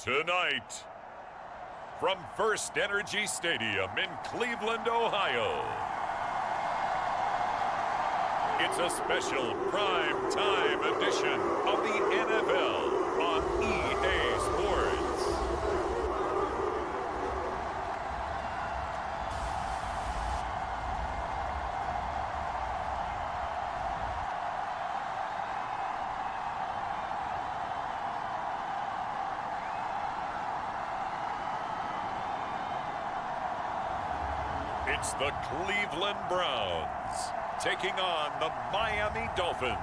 Tonight, from First Energy Stadium in Cleveland, Ohio, it's a special prime time edition of the NFL on EA Sports. It's the Cleveland Browns taking on the Miami Dolphins.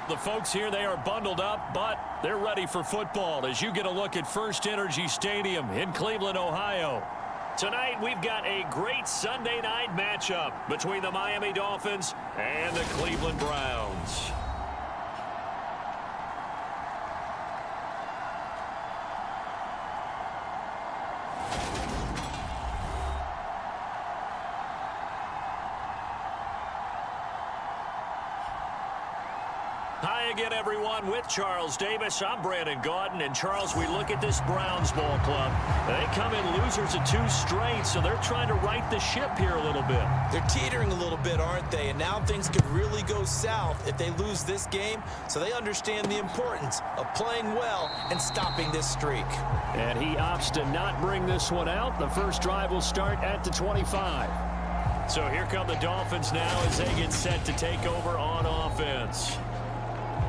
The folks here, they are bundled up, but they're ready for football as you get a look at First Energy Stadium in Cleveland, Ohio. Tonight, we've got a great Sunday night matchup between the Miami Dolphins and the Cleveland Browns. Hi again, everyone. With Charles Davis, I'm Brandon Gaudin. And, Charles, we look at this Browns ball club. They come in losers of 2 straight, so they're trying to right the ship here a little bit. They're teetering a little bit, aren't they? And now things could really go south if they lose this game, so they understand the importance of playing well and stopping this streak. And he opts to not bring this one out. The first drive will start at the 25. So here come the Dolphins now as they get set to take over on offense.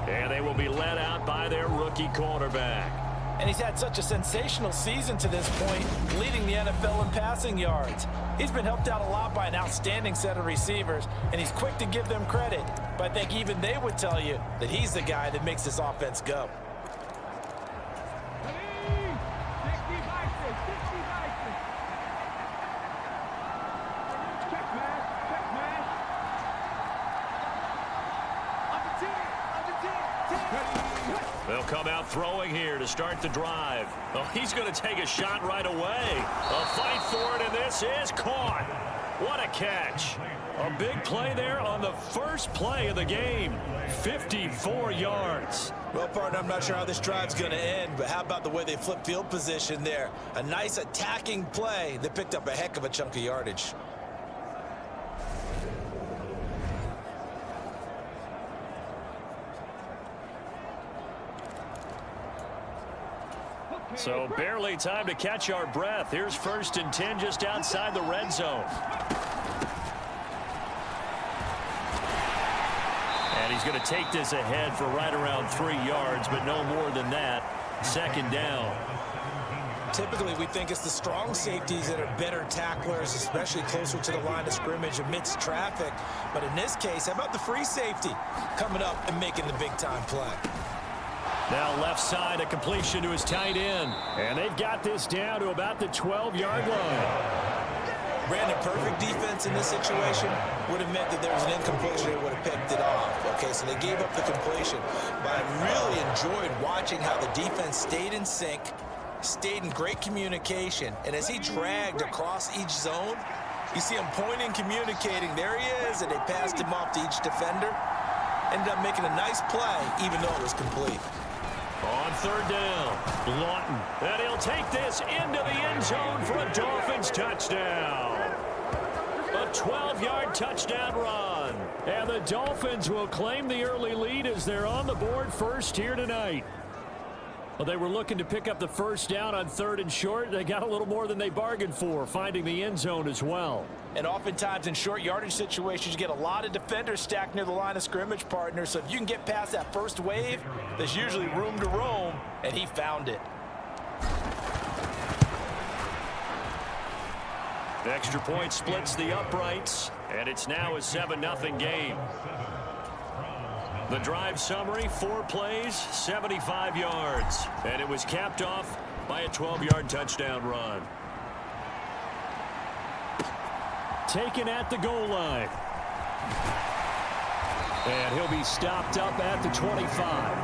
And they will be led out by their rookie quarterback. And he's had such a sensational season to this point, leading the NFL in passing yards. He's been helped out a lot by an outstanding set of receivers, and he's quick to give them credit. But I think even they would tell you that he's the guy that makes this offense go. They'll come out throwing here to start the drive. Oh, he's going to take a shot right away. A fight for it, and this is caught. What a catch. A big play there on the first play of the game. 54 yards. Well, partner, I'm not sure how this drive's going to end, but how about the way they flip field position there? A nice attacking play that picked up a heck of a chunk of yardage. So barely time to catch our breath. Here's 1st and 10 just outside the red zone. And he's going to take this ahead for right around 3 yards, but no more than that. 2nd down. Typically, we think it's the strong safeties that are better tacklers, especially closer to the line of scrimmage amidst traffic. But in this case, how about the free safety coming up and making the big-time play? Now left side, a completion to his tight end. And they've got this down to about the 12-yard line. Brandon, perfect defense in this situation would have meant that there was an incompletion. They would have picked it off. Okay, so they gave up the completion. But I really enjoyed watching how the defense stayed in sync, stayed in great communication. And as he dragged across each zone, you see him pointing, communicating. There he is, and they passed him off to each defender. Ended up making a nice play, even though it was complete. On 3rd down, Lawton. And he'll take this into the end zone for a Dolphins touchdown. A 12-yard touchdown run. And the Dolphins will claim the early lead as they're on the board first here tonight. Well, they were looking to pick up the 1st down on 3rd and short. They got a little more than they bargained for, finding the end zone as well. And oftentimes in short yardage situations, you get a lot of defenders stacked near the line of scrimmage, partner. So if you can get past that first wave, there's usually room to roam, and he found it. The extra point splits the uprights, and it's now a 7-0 game. The drive summary, 4 plays, 75 yards. And it was capped off by a 12-yard touchdown run. Taken at the goal line. And he'll be stopped up at the 25.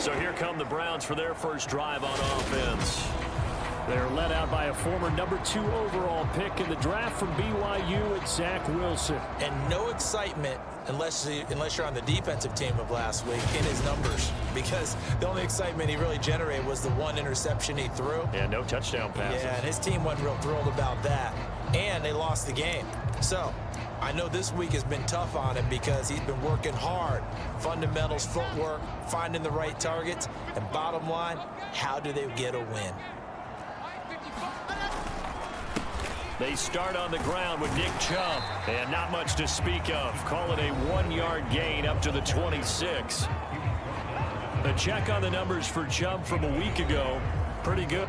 So here come the Browns for their first drive on offense. They're led out by a former #2 overall pick in the draft from BYU at Zach Wilson. And no excitement unless you're on the defensive team of last week in his numbers, because the only excitement he really generated was the one interception he threw. Yeah, no touchdown passes. Yeah, and his team wasn't real thrilled about that. And they lost the game. So I know this week has been tough on him because he's been working hard. Fundamentals, footwork, finding the right targets. And bottom line, how do they get a win? They start on the ground with Nick Chubb. And not much to speak of. Call it a 1-yard gain up to the 26. A check on the numbers for Chubb from a week ago. Pretty good.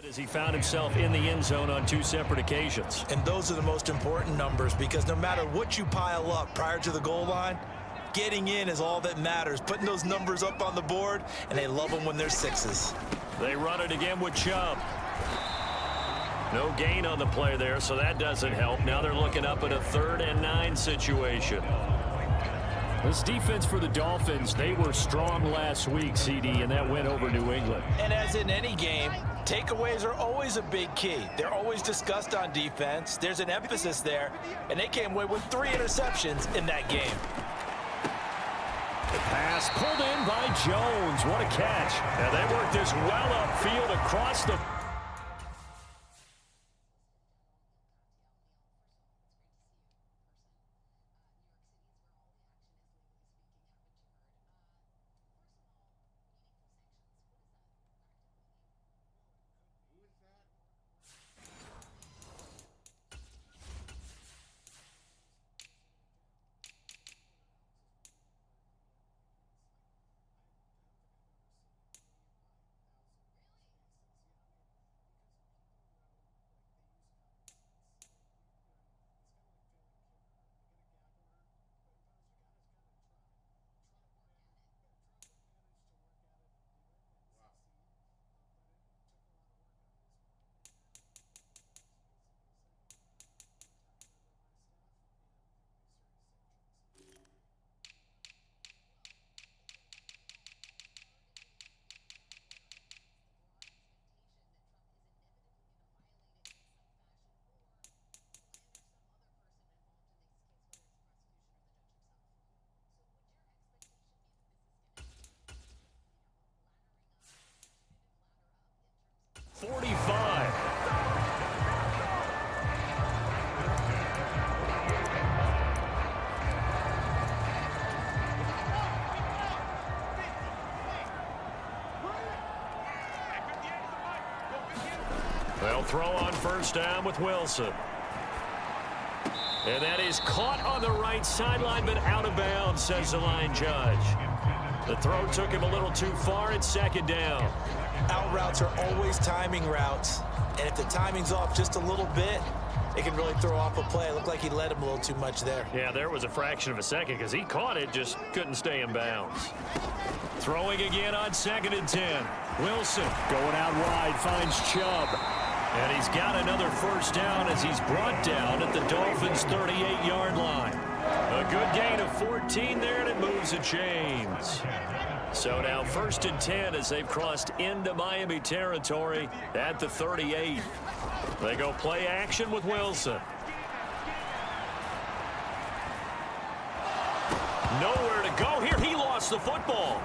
As he found himself in the end zone on 2 separate occasions. And those are the most important numbers, because no matter what you pile up prior to the goal line, getting in is all that matters. Putting those numbers up on the board, and they love them when they're 6s. They run it again with Chubb. No gain on the play there, so that doesn't help. Now they're looking up at a 3rd and 9 situation. This defense for the Dolphins, they were strong last week, CD, and that went over New England. And as in any game, takeaways are always a big key. They're always discussed on defense. There's an emphasis there, and they came away with 3 interceptions in that game. The pass pulled in by Jones. What a catch. And they worked this well upfield across the... They'll throw on 1st down with Wilson. And that is caught on the right sideline, but out of bounds, says the line judge. The throw took him a little too far. It's 2nd down. Out routes are always timing routes, and if the timing's off just a little bit, it can really throw off a play. It looked like he led him a little too much there. Yeah, there was a fraction of a second because he caught it, just couldn't stay in bounds. Throwing again on 2nd and 10. Wilson going out wide, finds Chubb. And he's got another 1st down as he's brought down at the Dolphins' 38-yard line. A good gain of 14 there, and it moves the chains. So now 1st and 10 as they've crossed into Miami territory at the 38. They go play action with Wilson. Nowhere to go here. He lost the football.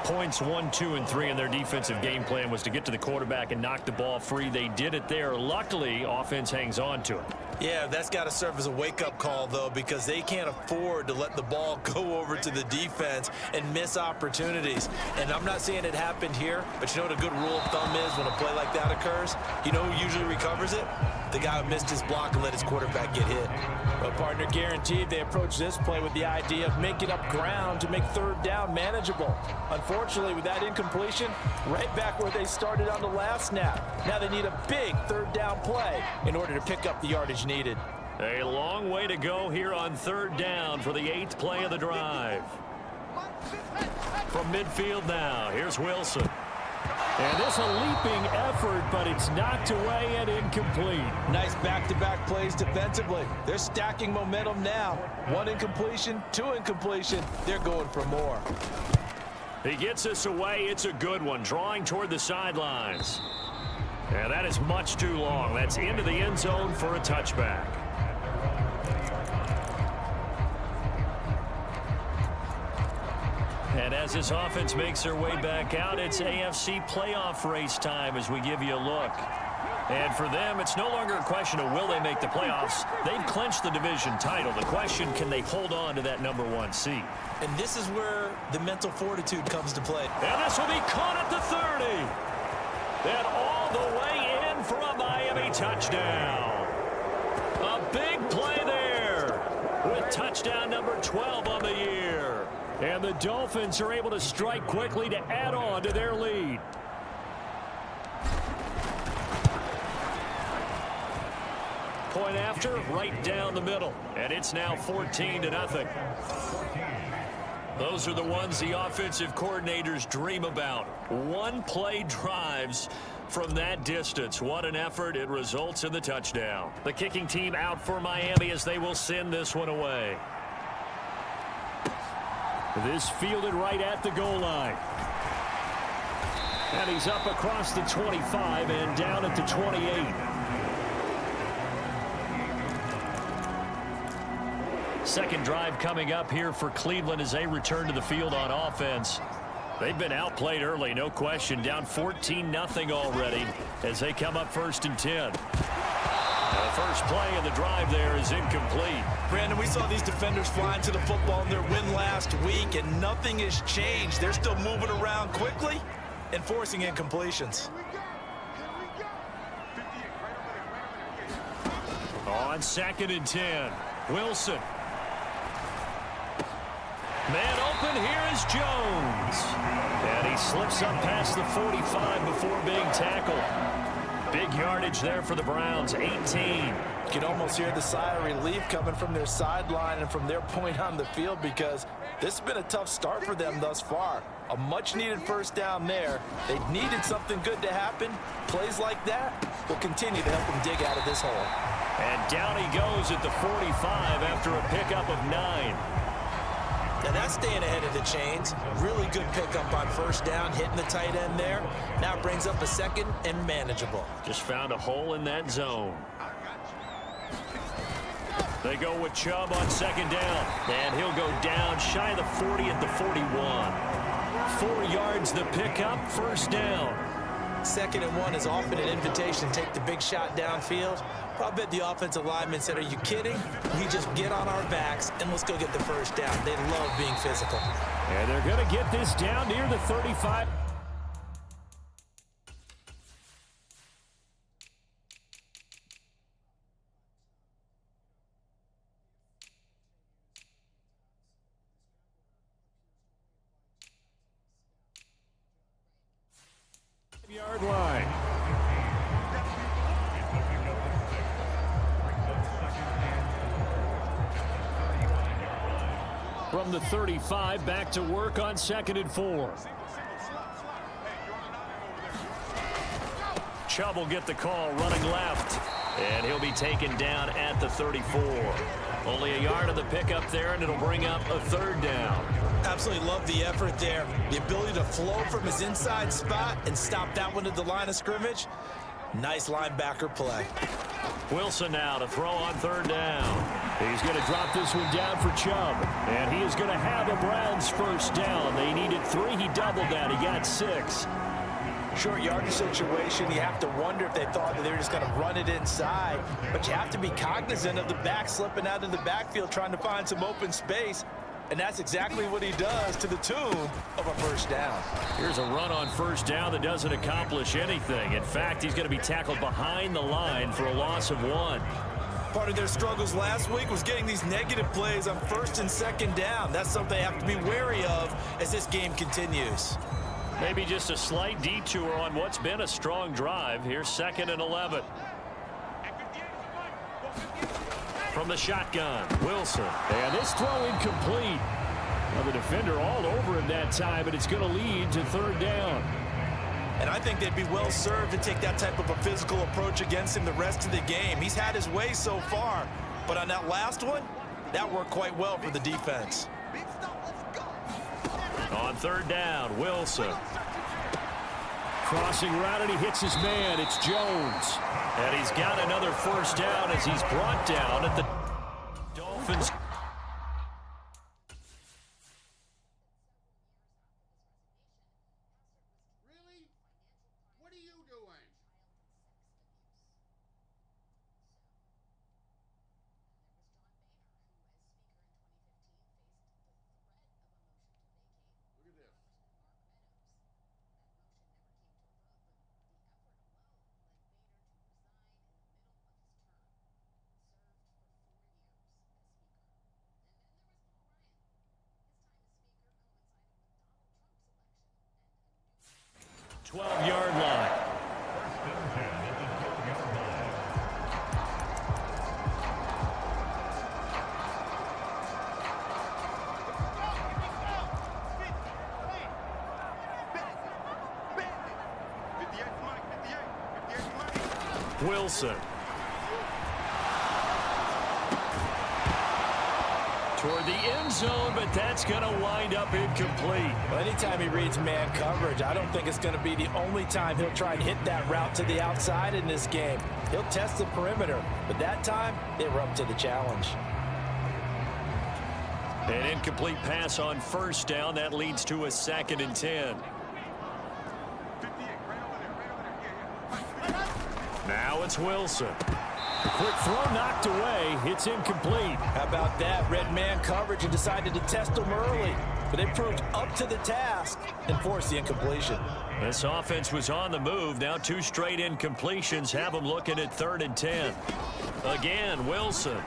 Points 1, 2, and 3 in their defensive game plan was to get to the quarterback and knock the ball free. They did it there. Luckily, offense hangs on to it. Yeah, that's got to serve as a wake-up call, though, because they can't afford to let the ball go over to the defense and miss opportunities. And I'm not saying it happened here, but you know what a good rule of thumb is when a play like that occurs? You know who usually recovers it? the guy who missed his block and let his quarterback get hit. Well, partner, guaranteed they approach this play with the idea of making up ground to make third down manageable. Unfortunately, with that incompletion, right back where they started on the last snap. Now they need a big third down play in order to pick up the yardage needed. A long way to go here on third down for the 8th play of the drive. From midfield now, here's Wilson. And this a leaping effort, but it's knocked away and incomplete. Nice back-to-back plays defensively. They're stacking momentum now. 1 incompletion, 2 incompletion. They're going for more. He gets this away. It's a good one, drawing toward the sidelines. And that is much too long. That's into the end zone for a touchback. And as this offense makes their way back out, it's AFC playoff race time as we give you a look. And for them, it's no longer a question of will they make the playoffs. They've clinched the division title. The question, can they hold on to that #1 seed? And this is where the mental fortitude comes to play. And this will be caught at the 30. And all the way in for a Miami touchdown. A big play there with touchdown number 12 on the year. And the Dolphins are able to strike quickly to add on to their lead. Point after, right down the middle. And it's now 14-0. Those are the ones the offensive coordinators dream about. One-play drives from that distance. What an effort. It results in the touchdown. The kicking team out for Miami as they will send this one away. This fielded right at the goal line. And he's up across the 25 and down at the 28. Second drive coming up here for Cleveland as they return to the field on offense. They've been outplayed early, no question. Down 14-0 already as they come up 1st and 10. The first play of the drive there is incomplete. Brandon, we saw these defenders flying to the football in their win last week, and nothing has changed. They're still moving around quickly and forcing incompletions. On 2nd and 10, Wilson. Man open, here is Jones. And he slips up past the 45 before being tackled. Big yardage there for the Browns, 18. You can almost hear the sigh of relief coming from their sideline and from their point on the field, because this has been a tough start for them thus far. A much-needed first down there. They needed something good to happen. Plays like that will continue to help them dig out of this hole. And down he goes at the 45 after a pickup of 9. Now that's staying ahead of the chains. Really good pickup on first down, hitting the tight end there. Now brings up a second and manageable. Just found a hole in that zone. They go with Chubb on 2nd down. And he'll go down shy of the 40 at the 41. 4 yards the pickup, first down. 2nd and 1 is often an invitation to take the big shot downfield. But I bet the offensive lineman said, are you kidding? We just get on our backs and let's go get the first down. They love being physical. And they're going to get this down near the 35. Yard line. From the 35, back to work on 2nd and 4. Chubb will get the call, running left. And he'll be taken down at the 34. Only a yard of the pickup there, and it'll bring up a 3rd down. Absolutely love the effort there. The ability to flow from his inside spot and stop that one at the line of scrimmage. Nice linebacker play. Wilson now to throw on 3rd down. He's going to drop this one down for Chubb. And he is going to have a Browns first down. They needed 3. He doubled that. He got 6. Short yardage situation, you have to wonder if they thought that they were just going to run it inside. But you have to be cognizant of the back slipping out of the backfield trying to find some open space. And that's exactly what he does to the tune of a first down. Here's a run on first down that doesn't accomplish anything. In fact, he's going to be tackled behind the line for a loss of 1. Part of their struggles last week was getting these negative plays on first and second down. That's something they have to be wary of as this game continues. Maybe just a slight detour on what's been a strong drive. Here's 2nd and 11. From the shotgun, Wilson. And this throw incomplete. Well, the defender all over him that time, but it's going to lead to 3rd down. And I think they'd be well served to take that type of a physical approach against him the rest of the game. He's had his way so far, but on that last one, that worked quite well for the defense. On 3rd down, Wilson. Crossing route, and he hits his man. It's Jones. And he's got another first down as he's brought down at the Dolphins. Really? What are you doing? Look at this. The 12-yard line. Wilson. Toward the end zone, but that's going to wind up incomplete. Well, anytime he reads man coverage, I don't think it's going to be the only time he'll try and hit that route to the outside in this game. He'll test the perimeter, but that time, they were up to the challenge. An incomplete pass on first down. That leads to a 2nd and 10. Now it's Wilson. Quick throw knocked away. It's incomplete. How about that? Red man coverage and decided to test them early. But they proved up to the task and forced the incompletion. This offense was on the move. Now 2 straight incompletions have them looking at 3rd and 10. Again, Wilson.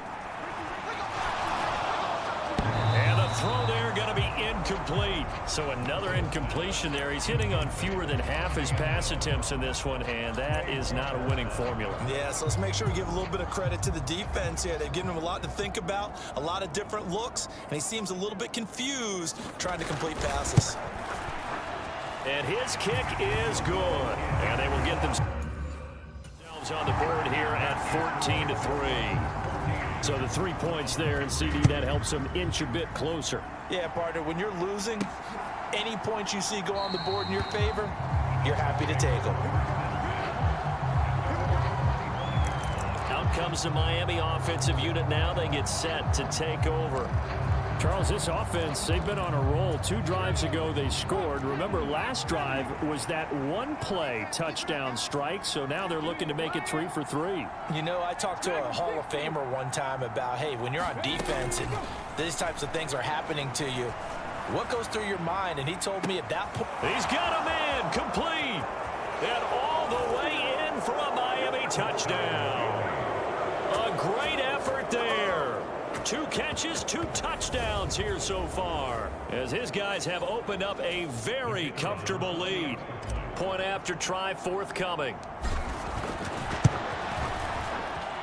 And a throw there going to be incomplete. So another incompletion there. He's hitting on fewer than half his pass attempts in this one, and that is not a winning formula. Yeah, so let's make sure we give a little bit of credit to the defense here. They've given him a lot to think about, a lot of different looks, and he seems a little bit confused trying to complete passes. And his kick is good. And they will get themselves on the board here at 14-3. So the 3 points there, and CD, that helps them inch a bit closer. Yeah, partner, when you're losing, any points you see go on the board in your favor, you're happy to take them. Out comes the Miami offensive unit now. They get set to take over. Charles, this offense, they've been on a roll. 2 drives ago, they scored. Remember, last drive was that 1-play touchdown strike, so now they're looking to make it 3 for 3. You know, I talked to a Hall of Famer one time about, hey, when you're on defense and these types of things are happening to you, what goes through your mind? And he told me at that point, He's got a man complete. And all the way in for a Miami touchdown. A great effort there. 2 catches, 2 touchdowns here so far, as his guys have opened up a very comfortable lead. Point after try forthcoming.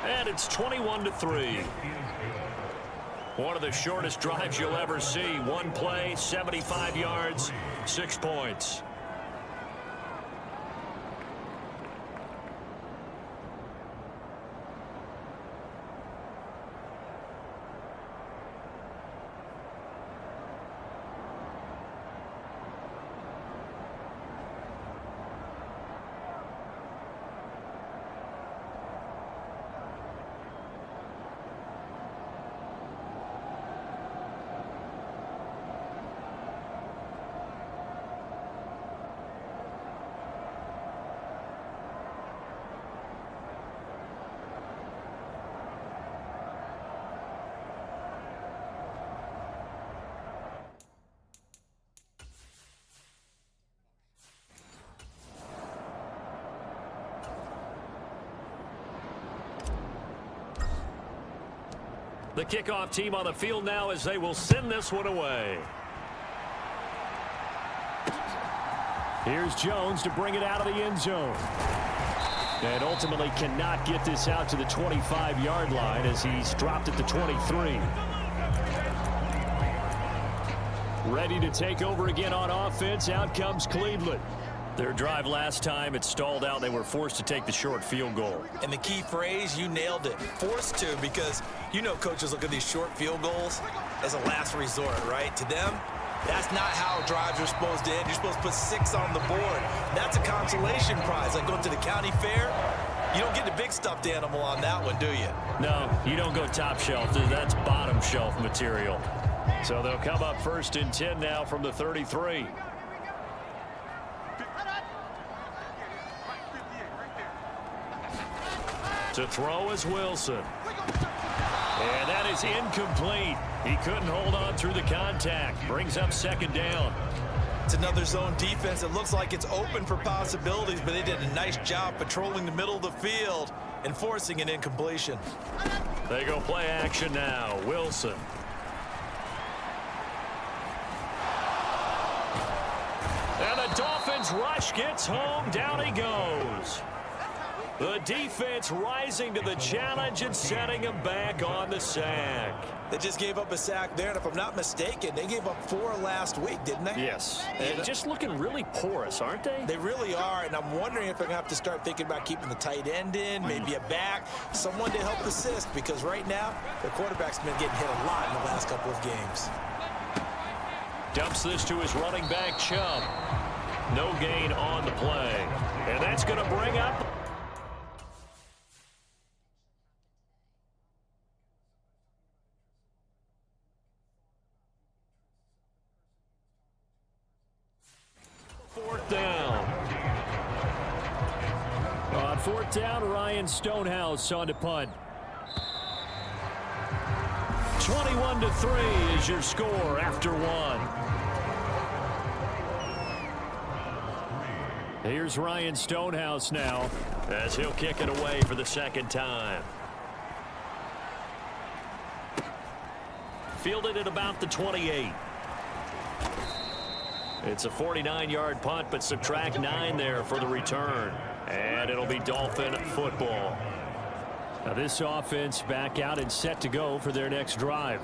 And it's 21-3. One of the shortest drives you'll ever see. 1 play, 75 yards, 6 points. The kickoff team on the field now as they will send this one away. Here's Jones to bring it out of the end zone. And ultimately cannot get this out to the 25-yard line as he's dropped at the 23. Ready to take over again on offense. Out comes Cleveland. Their drive last time, it stalled out. They were forced to take the short field goal. And the key phrase, you nailed it. Forced to, because you know coaches look at these short field goals as a last resort, right? To them, that's not how drives are supposed to end. You're supposed to put 6 on the board. That's a consolation prize. Like going to the county fair, you don't get the big stuffed animal on that one, do you? No, you don't go top shelf. That's bottom shelf material. So they'll come up 1st and 10 now from the 33. To throw is Wilson. And that is incomplete. He couldn't hold on through the contact. Brings up 2nd down. It's another zone defense. It looks like it's open for possibilities, but they did a nice job patrolling the middle of the field and forcing an incompletion. They go play action now. Wilson. And the Dolphins rush gets home. Down he goes. The defense rising to the challenge and setting him back on the sack. They just gave up a sack there, and if I'm not mistaken, they gave up 4 last week, didn't they? Yes. And just looking really porous, aren't they? They really are, and I'm wondering if they're going to have to start thinking about keeping the tight end in, maybe a back, someone to help assist, because right now, their quarterback's been getting hit a lot in the last couple of games. Dumps this to his running back, Chubb. No gain on the play. And that's going to bring up... down. On 4th down, Ryan Stonehouse on to punt. 21-3 is your score after 1. Here's Ryan Stonehouse now as he'll kick it away for the 2nd time. Fielded at about the 28. It's a 49-yard punt, but subtract 9 there for the return. And it'll be Dolphin football. Now this offense back out and set to go for their next drive.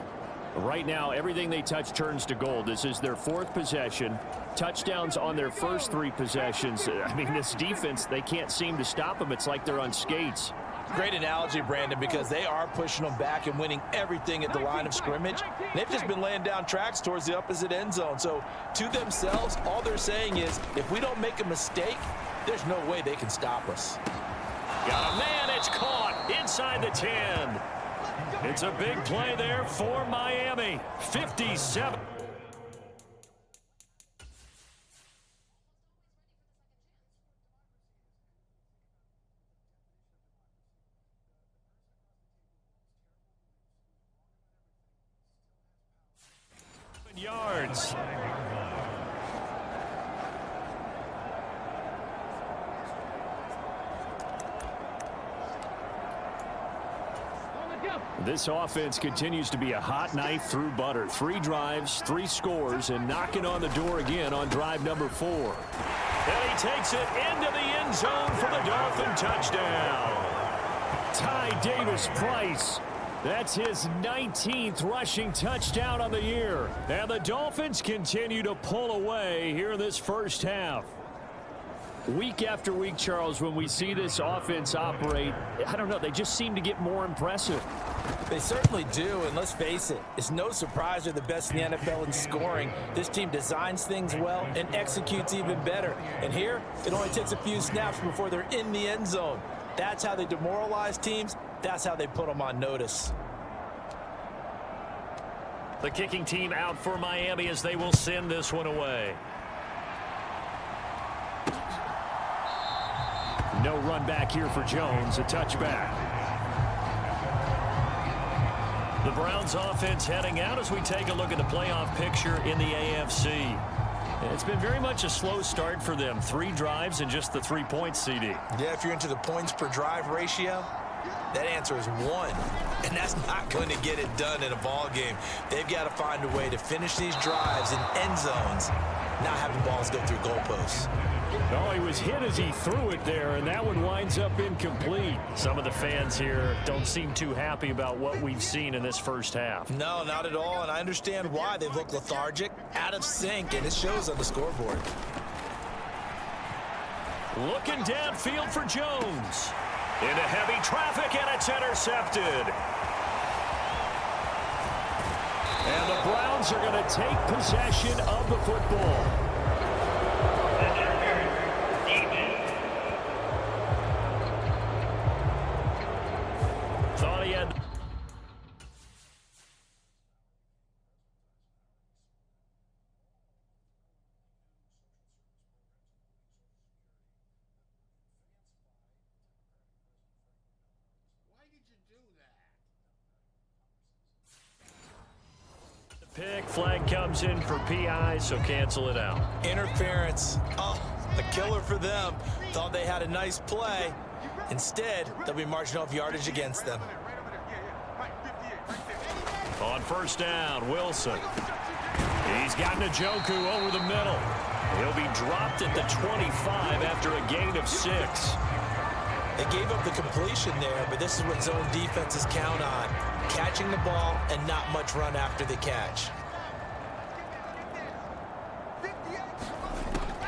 Right now, everything they touch turns to gold. This is their 4th possession. Touchdowns on their first 3 possessions. I mean, this defense, they can't seem to stop them. It's like they're on skates. Great analogy, Brandon, because they are pushing them back and winning everything at the line of scrimmage. They've just been laying down tracks towards the opposite end zone. So to themselves, all they're saying is, if we don't make a mistake, there's no way they can stop us. Got a man, it's caught inside the 10. It's a big play there for Miami. 57. Yards. This offense continues to be a hot knife through butter. 3 drives, 3 scores, and knocking on the door again on drive number 4. And he takes it into the end zone for the Dolphin touchdown. Ty Davis-Price. That's his 19th rushing touchdown on the year. And the Dolphins continue to pull away here in this first half. Week after week, Charles, when we see this offense operate, I don't know, they just seem to get more impressive. They certainly do, and let's face it, it's no surprise they're the best in the NFL in scoring. This team designs things well and executes even better. And here, it only takes a few snaps before they're in the end zone. That's how they demoralize teams. That's how they put them on notice. The kicking team out for Miami as they will send this one away. No run back here for Jones, a touchback. The Browns offense heading out as we take a look at the playoff picture in the AFC. It's been very much a slow start for them. 3 drives and just the 3 points, CD. Yeah, if you're into the points per drive ratio, That answer is 1, and that's not going to get it done in a ball game. They've got to find a way to finish these drives in end zones, not having balls go through goalposts. Oh, he was hit as he threw it there, and that one winds up incomplete. Some of the fans here don't seem too happy about what we've seen in this first half. No, not at all, and I understand why. They've looked lethargic, out of sync, and it shows on the scoreboard. Looking downfield for Jones. Into heavy traffic, and it's intercepted. And the Browns are going to take possession of the football. Thought he had... Why did you do that? The pick flag comes in for PI, so cancel it out. Interference. Oh, a killer for them. Thought they had a nice play. Instead, they'll be marching off yardage against them. On first down, Wilson. He's got Njoku over the middle. He'll be dropped at the 25 after a gain of 6. They gave up the completion there, but this is what zone defenses count on. Catching the ball and not much run after the catch.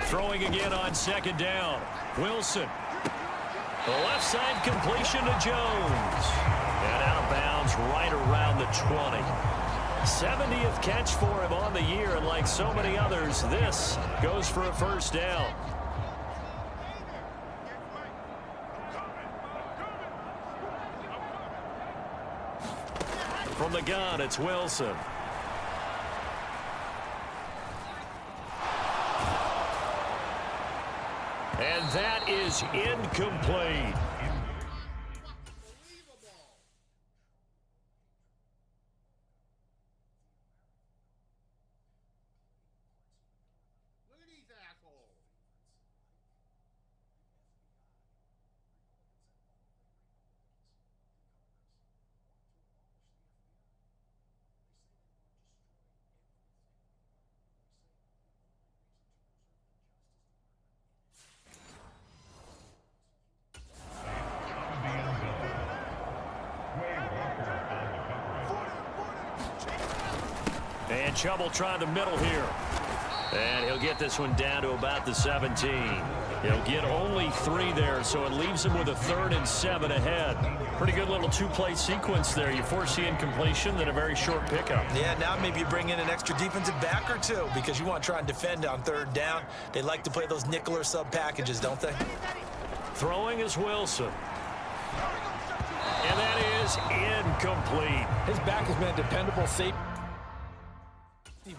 Throwing again on second down. Wilson. The left side completion to Jones. And out of bounds right around the 20. 70th catch for him on the year, and like so many others, this goes for a first down. From the gun, it's Wilson. And that is incomplete. Look at these assholes. And Chubb will try the middle here. And he'll get this one down to about the 17. He'll get only 3 there, so it leaves him with a 3rd and 7 ahead. Pretty good little 2-play sequence there. You force the incompletion, then a very short pickup. Yeah, now maybe you bring in an extra defensive back or 2 because you want to try and defend on 3rd down. They like to play those nickel or sub packages, don't they? Throwing is Wilson. And that is incomplete. His back has been a dependable safety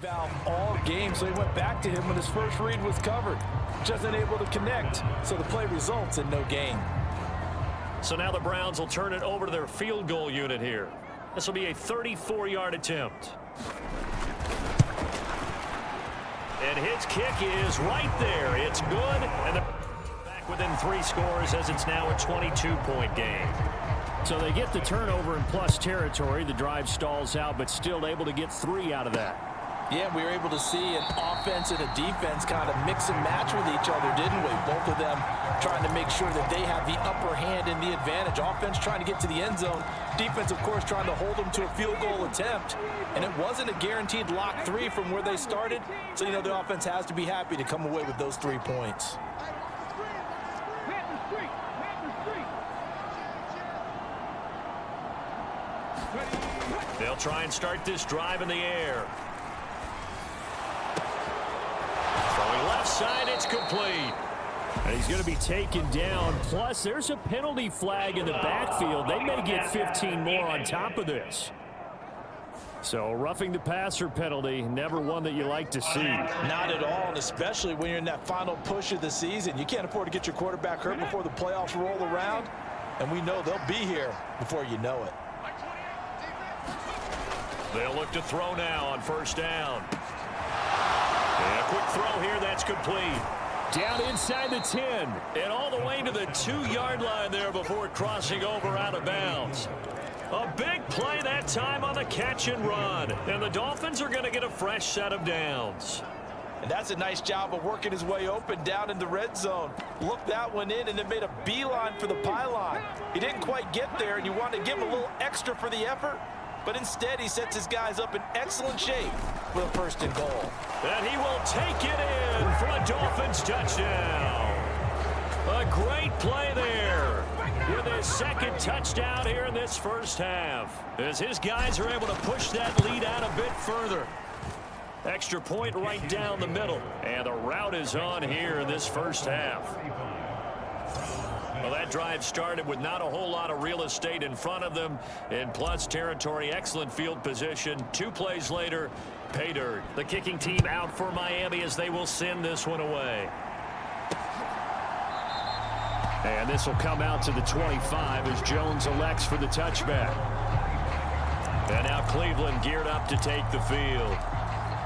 valve all game, so he went back to him when his first read was covered. Just unable to connect, so the play results in no gain. So now the Browns will turn it over to their field goal unit here. This will be a 34-yard attempt. And his kick is right there. It's good. And they're back within 3 scores as it's now a 22-point game. So they get the turnover in plus territory. The drive stalls out, but still able to get 3 out of that. Yeah, we were able to see an offense and a defense kind of mix and match with each other, didn't we? Both of them trying to make sure that they have the upper hand and the advantage. Offense trying to get to the end zone. Defense, of course, trying to hold them to a field goal attempt. And it wasn't a guaranteed lock 3 from where they started. So, you know, the offense has to be happy to come away with those 3 points. They'll try and start this drive in the air. Throwing left side, it's complete. And he's going to be taken down. Plus, there's a penalty flag in the backfield. They may get 15 more on top of this. So, roughing the passer penalty, never one that you like to see. Not at all, and especially when you're in that final push of the season. You can't afford to get your quarterback hurt before the playoffs roll around. And we know they'll be here before you know it. They'll look to throw now on first down. And a quick throw here, that's complete. Down inside the 10. And all the way to the 2-yard line there before crossing over out of bounds. A big play that time on the catch and run. And the Dolphins are going to get a fresh set of downs. And that's a nice job of working his way open down in the red zone. Looked that one in and then made a beeline for the pylon. He didn't quite get there, and you want to give him a little extra for the effort. But instead, he sets his guys up in excellent shape with a 1st and goal. And he will take it in for a Dolphins touchdown. A great play there with his 2nd touchdown here in this first half, as his guys are able to push that lead out a bit further. Extra point right down the middle. And the route is on here in this first half. Well, that drive started with not a whole lot of real estate in front of them. In plus territory, excellent field position. 2 plays later, pay dirt. The kicking team out for Miami as they will send this one away. And this will come out to the 25 as Jones elects for the touchback. And now Cleveland geared up to take the field.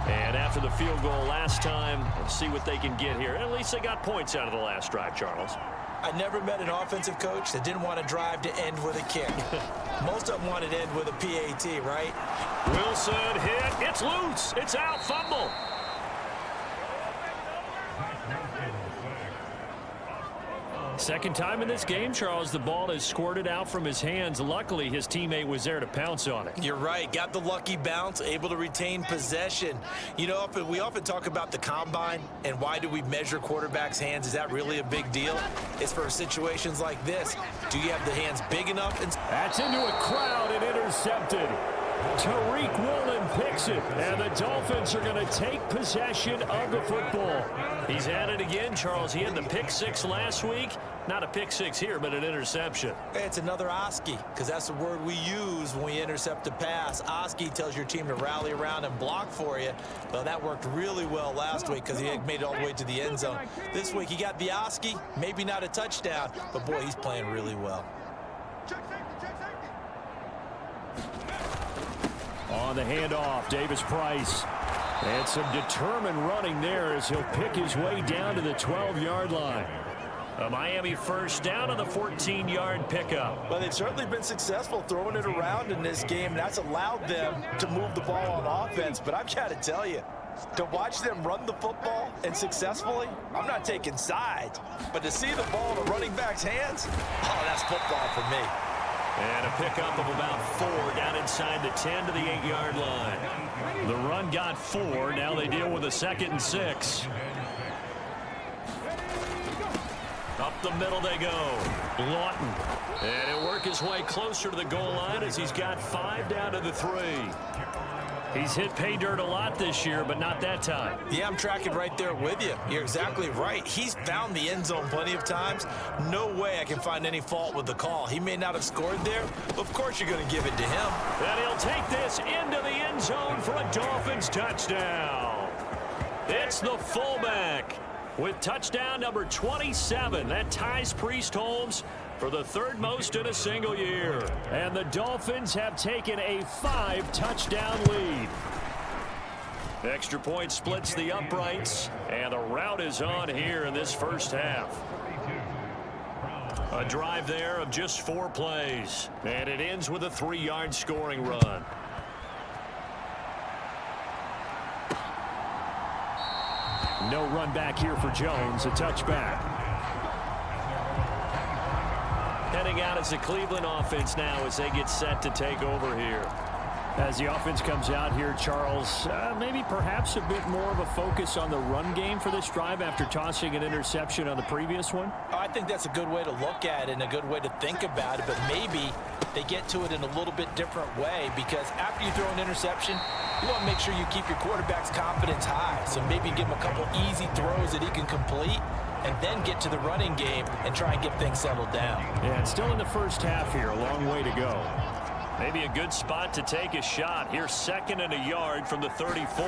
And after the field goal last time, let's see what they can get here. At least they got points out of the last drive, Charles. I never met an offensive coach that didn't want to drive to end with a kick. Most of them wanted to end with a PAT, right? Wilson hit. It's loose. It's out. Fumble. Second time in this game, Charles, the ball is squirted out from his hands. Luckily, his teammate was there to pounce on it. You're right. Got the lucky bounce, able to retain possession. You know, we often talk about the combine and why do we measure quarterbacks' hands. Is that really a big deal? It's for situations like this. Do you have the hands big enough? That's into a crowd and intercepted. Tariq Woolen picks it, and the Dolphins are going to take possession of the football. He's at it again, Charles. He had the pick 6 last week. Not a pick 6 here, but an interception. It's another Oski, because that's the word we use when we intercept a pass. Oski tells your team to rally around and block for you. Well, that worked really well last week because he had made it all the way to the end zone. This week, he got the Oski, maybe not a touchdown, but boy, he's playing really well. On the handoff, Davis Price. And some determined running there as he'll pick his way down to the 12-yard line. A Miami first down on the 14-yard pickup. Well, they've certainly been successful throwing it around in this game. That's allowed them to move the ball on offense. But I've got to tell you, to watch them run the football and successfully, I'm not taking sides. But to see the ball in a running back's hands, oh, that's football for me. And a pickup of about 4 down inside the 10 to the 8-yard line. The run got 4. Now they deal with a 2nd and 6. Up the middle they go. Lawton. And he'll work his way closer to the goal line as he's got 5 down to the 3. He's hit pay dirt a lot this year, but not that time. Yeah, I'm tracking right there with you. You're exactly right. He's found the end zone plenty of times. No way I can find any fault with the call. He may not have scored there, but of course you're going to give it to him. And he'll take this into the end zone for a Dolphins touchdown. It's the fullback with touchdown number 27. That ties Priest Holmes for the 3rd most in a single year. And the Dolphins have taken a 5-touchdown lead. Extra point splits the uprights, and the route is on here in this first half. A drive there of just 4 plays, and it ends with a 3-yard scoring run. No run back here for Jones, a touchback. Heading out as the Cleveland offense now as they get set to take over here. As the offense comes out here, Charles, maybe perhaps a bit more of a focus on the run game for this drive after tossing an interception on the previous one? I think that's a good way to look at it and a good way to think about it, but maybe they get to it in a little bit different way, because after you throw an interception, you want to make sure you keep your quarterback's confidence high. So maybe give him a couple easy throws that he can complete, and then get to the running game and try and get things settled down. Yeah, it's still in the first half here. A long way to go. Maybe a good spot to take a shot. Here's 2nd and a yard from the 34.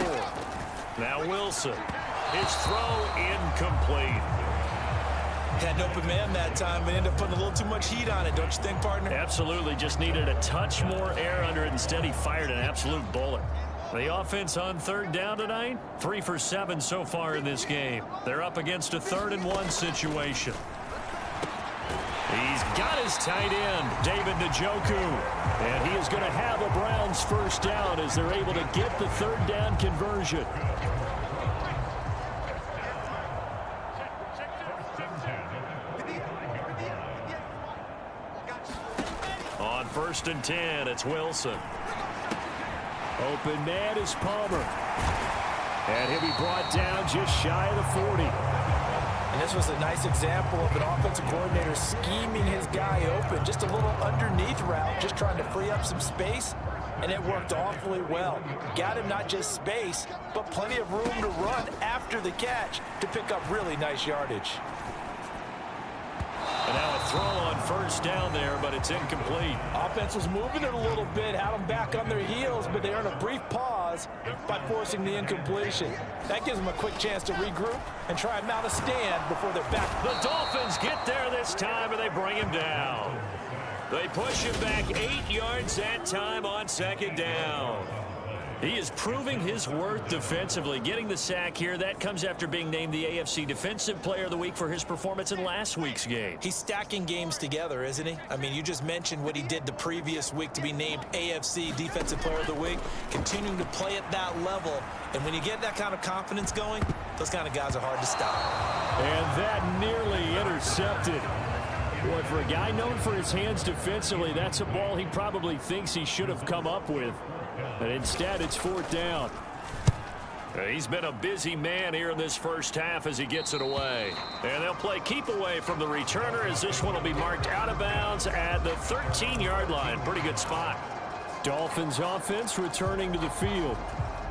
Now Wilson. His throw incomplete. Had an open man that time, but ended up putting a little too much heat on it, don't you think, partner? Absolutely. Just needed a touch more air under it. Instead, he fired an absolute bullet. The offense on third down tonight, 3 for 7 so far in this game. They're up against a 3rd and 1 situation. He's got his tight end, David Njoku. And he is going to have a Browns first down as they're able to get the 3rd down conversion. On 1st and 10, it's Wilson. Open man is Palmer. And he'll be brought down just shy of the 40. And this was a nice example of an offensive coordinator scheming his guy open. Just a little underneath route, just trying to free up some space. And it worked awfully well. Got him not just space, but plenty of room to run after the catch to pick up really nice yardage. And now a throw on 1st down there, but it's incomplete. Offense was moving it a little bit, had them back on their heels, but they earned a brief pause by forcing the incompletion. That gives them a quick chance to regroup and try and mount a stand before they're back. The Dolphins get there this time, and they bring him down. They push him back 8 yards that time on 2nd down. He is proving his worth defensively. Getting the sack here, that comes after being named the AFC Defensive Player of the Week for his performance in last week's game. He's stacking games together, isn't he? I mean, you just mentioned what he did the previous week to be named AFC Defensive Player of the Week, continuing to play at that level. And when you get that kind of confidence going, those kind of guys are hard to stop. And that nearly intercepted. Boy, for a guy known for his hands defensively, that's a ball he probably thinks he should have come up with. But instead, it's 4th down. He's been a busy man here in this first half as he gets it away. And they'll play keep away from the returner as this one will be marked out of bounds at the 13-yard line. Pretty good spot. Dolphins offense returning to the field.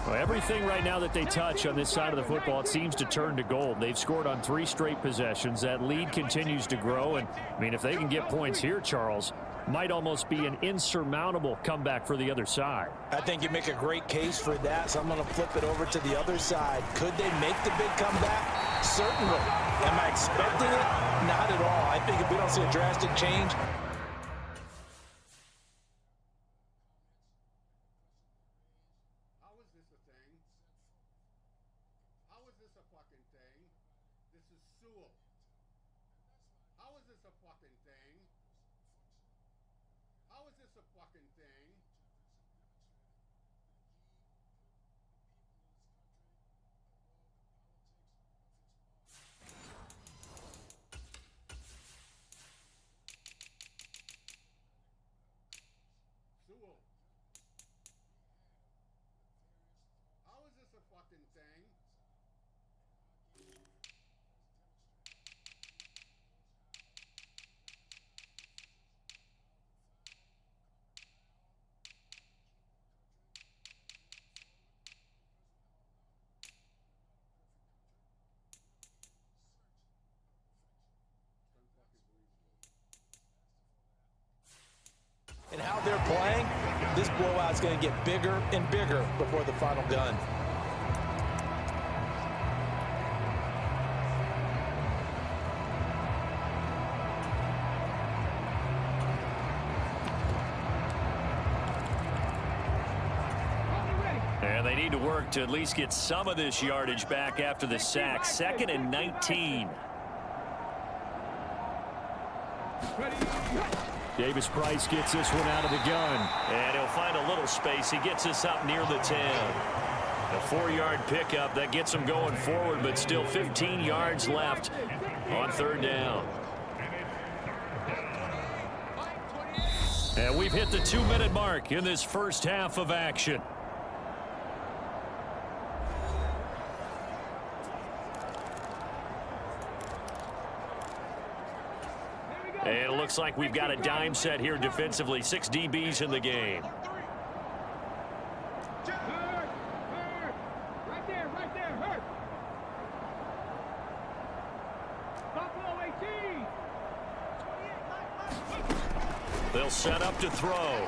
Well, everything right now that they touch on this side of the football, it seems to turn to gold. They've scored on 3 straight possessions. That lead continues to grow. And, I mean, if they can get points here, Charles, might almost be an insurmountable comeback for the other side. I think you make a great case for that, so I'm going to flip it over to the other side. Could they make the big comeback? Certainly. Am I expecting it? Not at all. I think if we don't see a drastic change, How is this a thing? How is this a fucking thing? This is Sewell. How is this a fucking thing? How is this a fucking thing? Sewell. How is this a fucking thing? and how they're playing, this blowout's going to get bigger and bigger before the final gun. And they need to work to at least get some of this yardage back after the sack. 2nd and 19. Davis Price gets this one out of the gun. And he'll find a little space. He gets this up near the 10. A 4-yard pickup that gets him going forward, but still 15 yards left on 3rd down. And we've hit the 2-minute mark in this first half of action. And it looks like we've got a dime set here defensively. 6 DBs in the game. Right there, hurt. Buffalo 18. They'll set up to throw.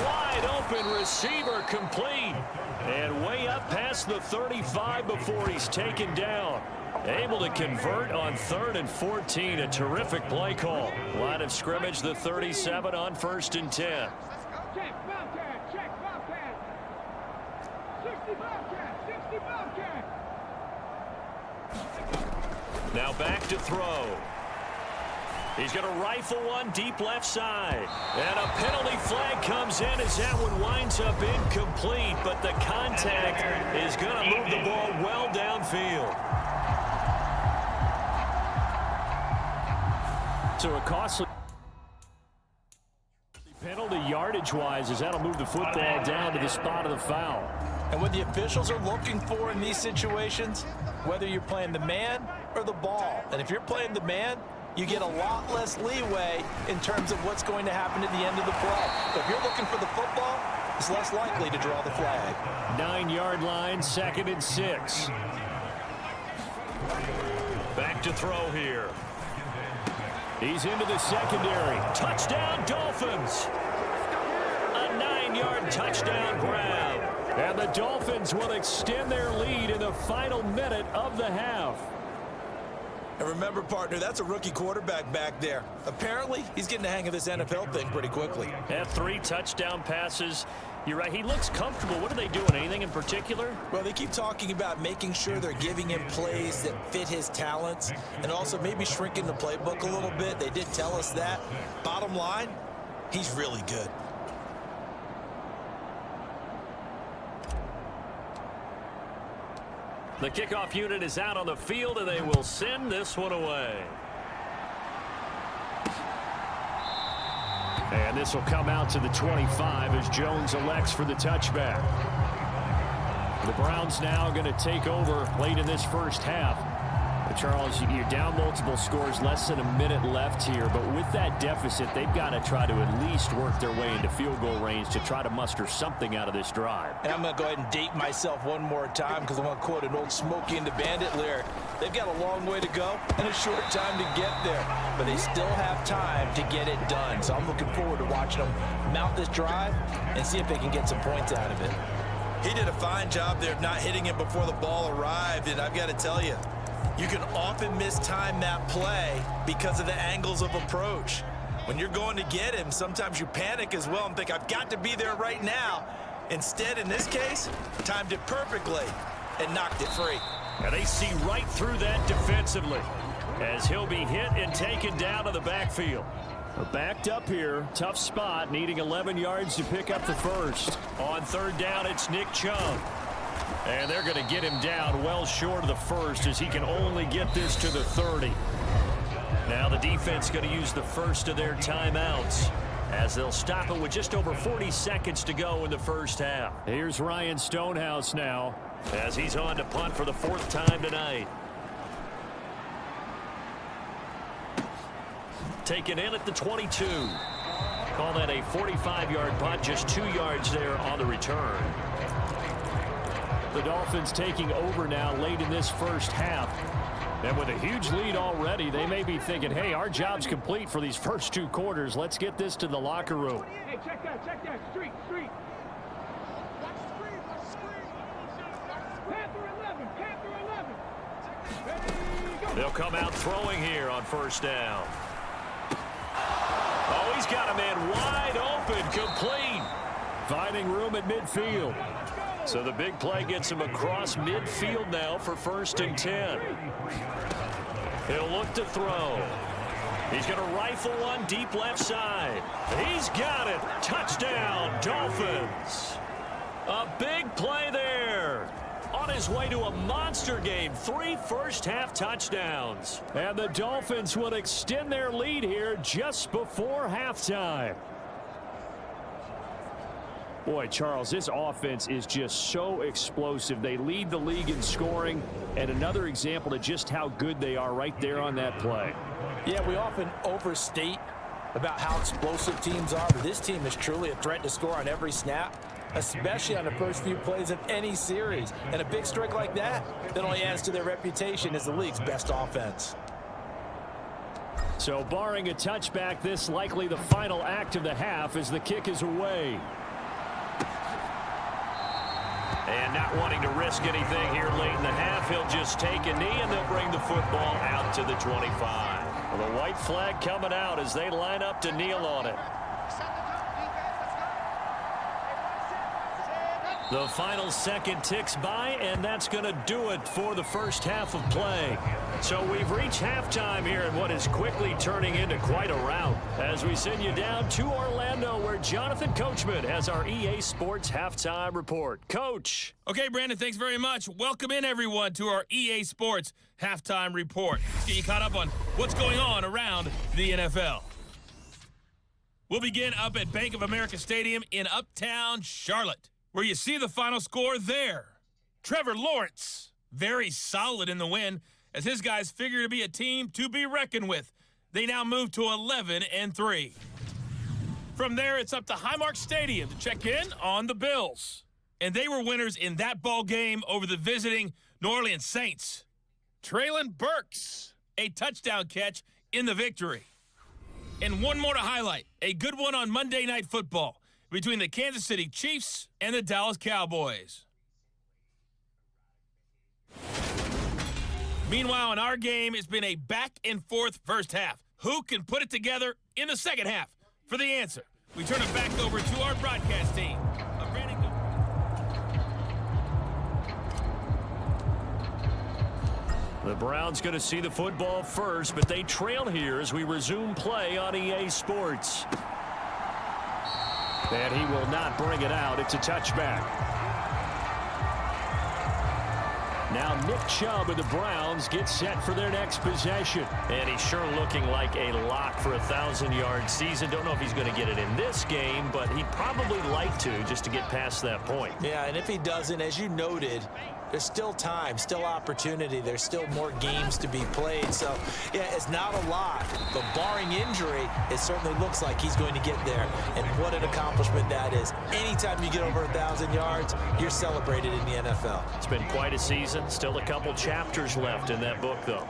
Wide open receiver complete. And way up past the 35 before he's taken down. Able to convert on 3rd and 14. A terrific play call. Line of scrimmage, the 37 on 1st and 10. Check, bounce. 60 Bobcat! 60 Bobcat! Now back to throw. He's going to rifle one deep left side. And a penalty flag comes in as that one winds up incomplete, but the contact is going to move the ball well downfield. So a costly penalty yardage-wise as that'll move the football down to the spot of the foul. And what the officials are looking for in these situations, whether you're playing the man or the ball, and if you're playing the man, you get a lot less leeway in terms of what's going to happen at the end of the play. But if you're looking for the football, it's less likely to draw the flag. 9-yard line, 2nd and 6. Back to throw here. He's into the secondary. Touchdown, Dolphins. A 9-yard touchdown grab. And the Dolphins will extend their lead in the final minute of the half. And remember, partner, that's a rookie quarterback back there. Apparently, he's getting the hang of this NFL thing pretty quickly. Had 3 touchdown passes. You're right, he looks comfortable. What are they doing? Anything in particular? Well, they keep talking about making sure they're giving him plays that fit his talents and also maybe shrinking the playbook a little bit. They did tell us that. Bottom line, he's really good. The kickoff unit is out on the field, and they will send this one away. And this will come out to the 25 as Jones elects for the touchback. The Browns now going to take over late in this first half. But Charles, you're down multiple scores, less than a minute left here. But with that deficit, they've got to try to at least work their way into field goal range to try to muster something out of this drive. And I'm going to go ahead and date myself one more time because I want to quote an old Smokey and the Bandit lyric. They've got a long way to go and a short time to get there. But they still have time to get it done. So I'm looking forward to watching them mount this drive and see if they can get some points out of it. He did a fine job there of not hitting him before the ball arrived. And I've got to tell you, you can often mistime that play because of the angles of approach. When you're going to get him, sometimes you panic as well and think, I've got to be there right now. Instead, in this case, timed it perfectly and knocked it free. And they see right through that defensively as he'll be hit and taken down to the backfield. Backed up here, tough spot, needing 11 yards to pick up the first. On 3rd down, it's Nick Chubb. And they're going to get him down well short of the first as he can only get this to the 30. Now the defense going to use the first of their timeouts as they'll stop it with just over 40 seconds to go in the first half. Here's Ryan Stonehouse now as he's on to punt for the 4th time tonight. Taken in at the 22. Call that a 45-yard punt, just 2 yards there on the return. The Dolphins taking over now late in this first half. And with a huge lead already, they may be thinking, hey, our job's complete for these first 2 quarters. Let's get this to the locker room. Hey, check that, street. Panther 11, Panther 11. They'll come out throwing here on 1st down. Oh, he's got a man wide open, complete. Finding room at midfield. So the big play gets him across midfield now for 1st and 10. He'll look to throw. He's going to rifle one deep left side. He's got it. Touchdown, Dolphins. A big play there. On his way to a monster game, 3 first-half touchdowns. And the Dolphins will extend their lead here just before halftime. Boy, Charles, this offense is just so explosive. They lead the league in scoring, and another example of just how good they are right there on that play. Yeah, we often overstate about how explosive teams are, but this team is truly a threat to score on every snap, especially on the first few plays of any series. And a big streak like that only adds to their reputation as the league's best offense. So barring a touchback, this likely the final act of the half as the kick is away. And not wanting to risk anything here late in the half, he'll just take a knee and they'll bring the football out to the 25. Well, the white flag coming out as they line up to kneel on it. The final second ticks by, and that's going to do it for the first half of play. So we've reached halftime here in what is quickly turning into quite a rout as we send you down to Orlando where Jonathan Coachman has our EA Sports Halftime Report. Coach. Okay, Brandon, thanks very much. Welcome in, everyone, to our EA Sports Halftime Report. Let's get you caught up on what's going on around the NFL. We'll begin up at Bank of America Stadium in Uptown Charlotte, where you see the final score there. Trevor Lawrence, very solid in the win, as his guys figure to be a team to be reckoned with. They now move to 11-3. From there, it's up to Highmark Stadium to check in on the Bills. And they were winners in that ball game over the visiting New Orleans Saints. Traylon Burks, a touchdown catch in the victory. And one more to highlight, a good one on Monday Night Football between the Kansas City Chiefs and the Dallas Cowboys. Meanwhile, in our game, it's been a back-and-forth first half. Who can put it together in the second half? For the answer, we turn it back over to our broadcast team. The Browns going to see the football first, but they trail here as we resume play on EA Sports. And he will not bring it out. It's a touchback. Now Nick Chubb of the Browns gets set for their next possession. And he's sure looking like a lock for a 1,000-yard season. Don't know if he's going to get it in this game, but he'd probably like to just to get past that point. Yeah, and if he doesn't, as you noted, there's still time, still opportunity. There's still more games to be played. So, yeah, it's not a lot. But barring injury, it certainly looks like he's going to get there. And what an accomplishment that is. Anytime you get over 1,000 yards, you're celebrated in the NFL. It's been quite a season. Still a couple chapters left in that book, though.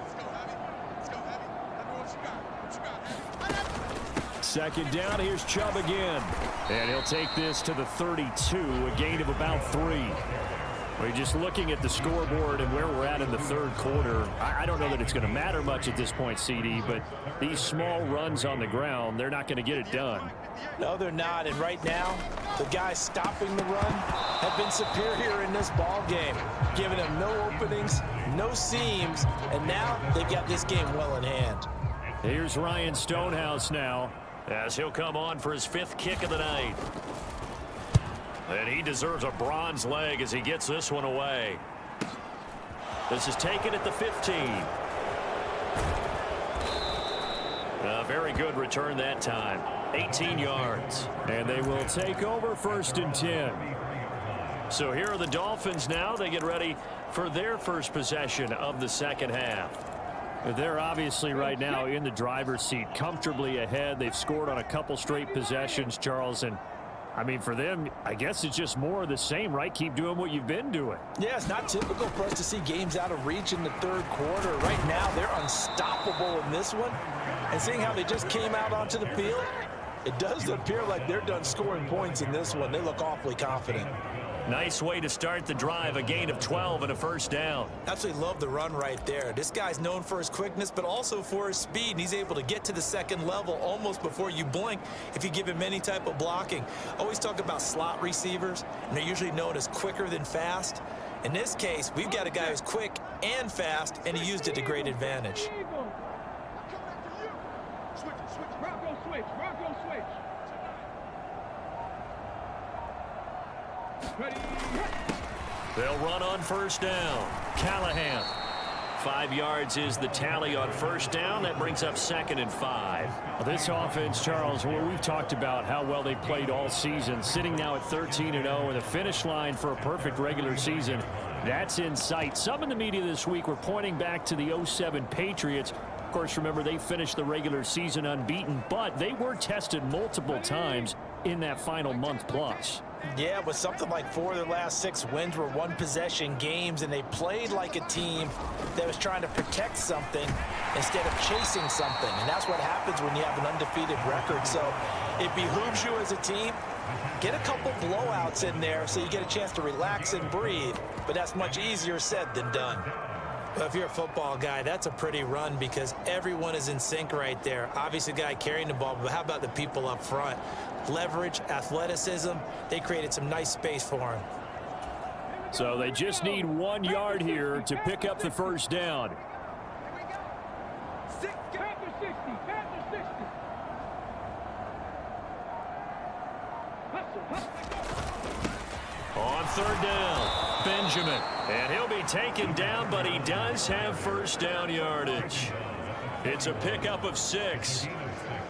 Second down, here's Chubb again. And he'll take this to the 32, a gain of about 3. We're just looking at the scoreboard and where we're at in the third quarter. I don't know that it's going to matter much at this point, CD, but these small runs on the ground, they're not going to get it done. No, they're not. And right now, the guys stopping the run have been superior in this ball game, giving them no openings, no seams, and now they've got this game well in hand. Here's Ryan Stonehouse now, as he'll come on for his 5th kick of the night. And he deserves a bronze leg as he gets this one away. This is taken at the 15. A very good return that time. 18 yards. And they will take over 1st and 10. So here are the Dolphins now. They get ready for their first possession of the second half. They're obviously right now in the driver's seat, comfortably ahead. They've scored on a couple straight possessions, Charles, and I mean, for them, I guess it's just more of the same, right? Keep doing what you've been doing. Yeah, it's not typical for us to see games out of reach in the third quarter. Right now, they're unstoppable in this one. And seeing how they just came out onto the field, it does appear like they're done scoring points in this one. They look awfully confident. Nice way to start the drive, a gain of 12 and a first down. Absolutely love the run right there. This guy's known for his quickness, but also for his speed, and he's able to get to the second level almost before you blink if you give him any type of blocking. Always talk about slot receivers, and they're usually known as quicker than fast. In this case, we've got a guy who's quick and fast, and he used it to great advantage. Bronco switch. Bronco switch. Ready. They'll run on first down. Callahan. 5 yards is the tally on first down. That brings up 2nd and 5. Well, this offense, Charles, well, we've talked about how well they played all season, sitting now at 13-0 and the finish line for a perfect regular season. That's in sight. Some in the media this week were pointing back to the 07 Patriots. Of course, remember, they finished the regular season unbeaten, but they were tested multiple times in that final month plus. Yeah, but something like 4 of their last 6 wins were one-possession games, and they played like a team that was trying to protect something instead of chasing something. And that's what happens when you have an undefeated record. So it behooves you as a team, get a couple blowouts in there so you get a chance to relax and breathe. But that's much easier said than done. Well, if you're a football guy, that's a pretty run because everyone is in sync right there. Obviously, the guy carrying the ball, but how about the people up front? Leverage, athleticism, they created some nice space for him. So they just need 1 yard here to pick up the first down. Panther 60, Panther 60. On third down, Benjamin. And he'll be taken down, but he does have first down yardage. It's a pickup of 6.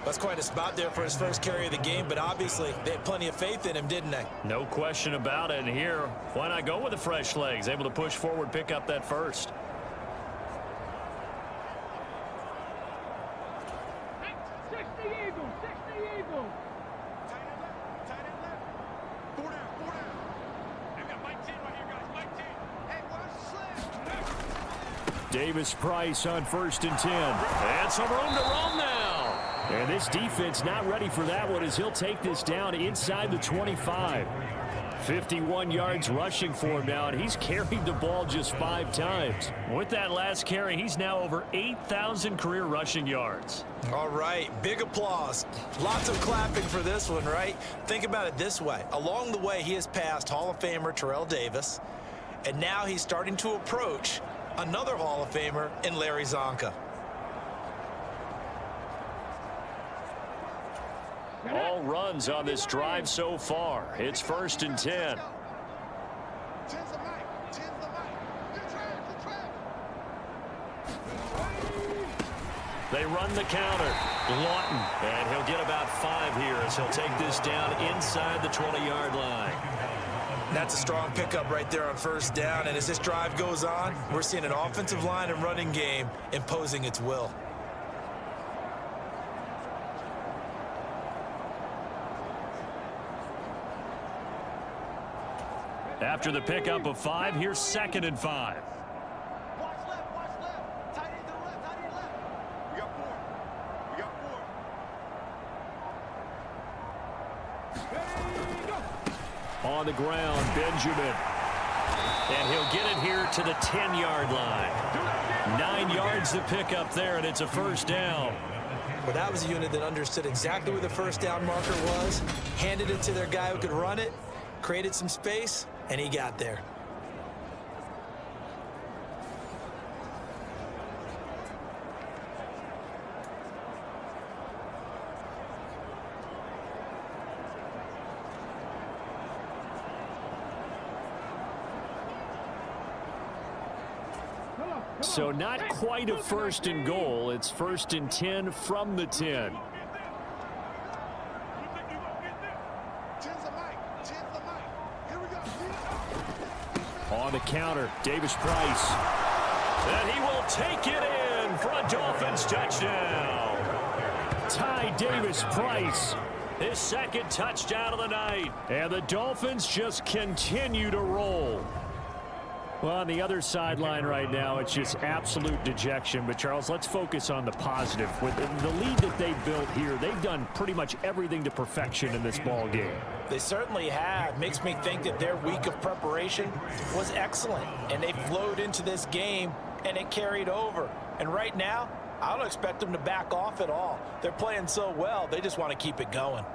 That's quite a spot there for his first carry of the game, but obviously they had plenty of faith in him, didn't they? No question about it. And here, why not go with the fresh legs? Able to push forward, pick up that first. Davis Price on 1st and 10. And some room to roam now. And this defense not ready for that one as he'll take this down inside the 25. 51 yards rushing for him now, and he's carried the ball just 5 times. With that last carry, he's now over 8,000 career rushing yards. All right, big applause. Lots of clapping for this one, right? Think about it this way. Along the way, he has passed Hall of Famer Terrell Davis, and now he's starting to approach another Hall of Famer in Larry Zonka. All runs on this drive so far. It's 1st and 10. They run the counter. Lawton. And he'll get about 5 here as he'll take this down inside the 20-yard line. That's a strong pickup right there on 1st down. And as this drive goes on, we're seeing an offensive line and running game imposing its will. After the pickup of 5, here's 2nd and 5. Watch left. Tight end to the left. We got 4. On the ground, Benjamin. And he'll get it here to the 10-yard line. 9 yards to pick up there, and it's a 1st down. Well, that was a unit that understood exactly where the 1st down marker was, handed it to their guy who could run it, created some space, and he got there. So not quite a 1st and goal. It's 1st and 10 from the 10. On the counter, Davis Price. And he will take it in for a Dolphins touchdown. Ty Davis Price, his 2nd touchdown of the night. And the Dolphins just continue to roll. Well, on the other sideline right now, it's just absolute dejection. But, Charles, let's focus on the positive. With the lead that they built here, they've done pretty much everything to perfection in this ball game. They certainly have. Makes me think that their week of preparation was excellent. And they flowed into this game, and it carried over. And right now, I don't expect them to back off at all. They're playing so well, they just want to keep it going.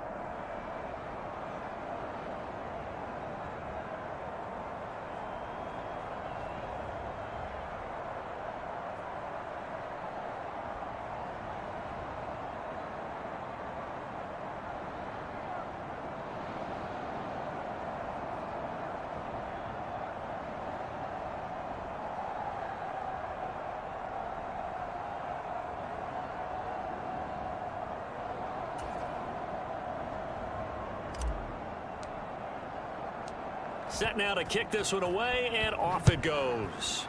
Set now to kick this one away, and off it goes.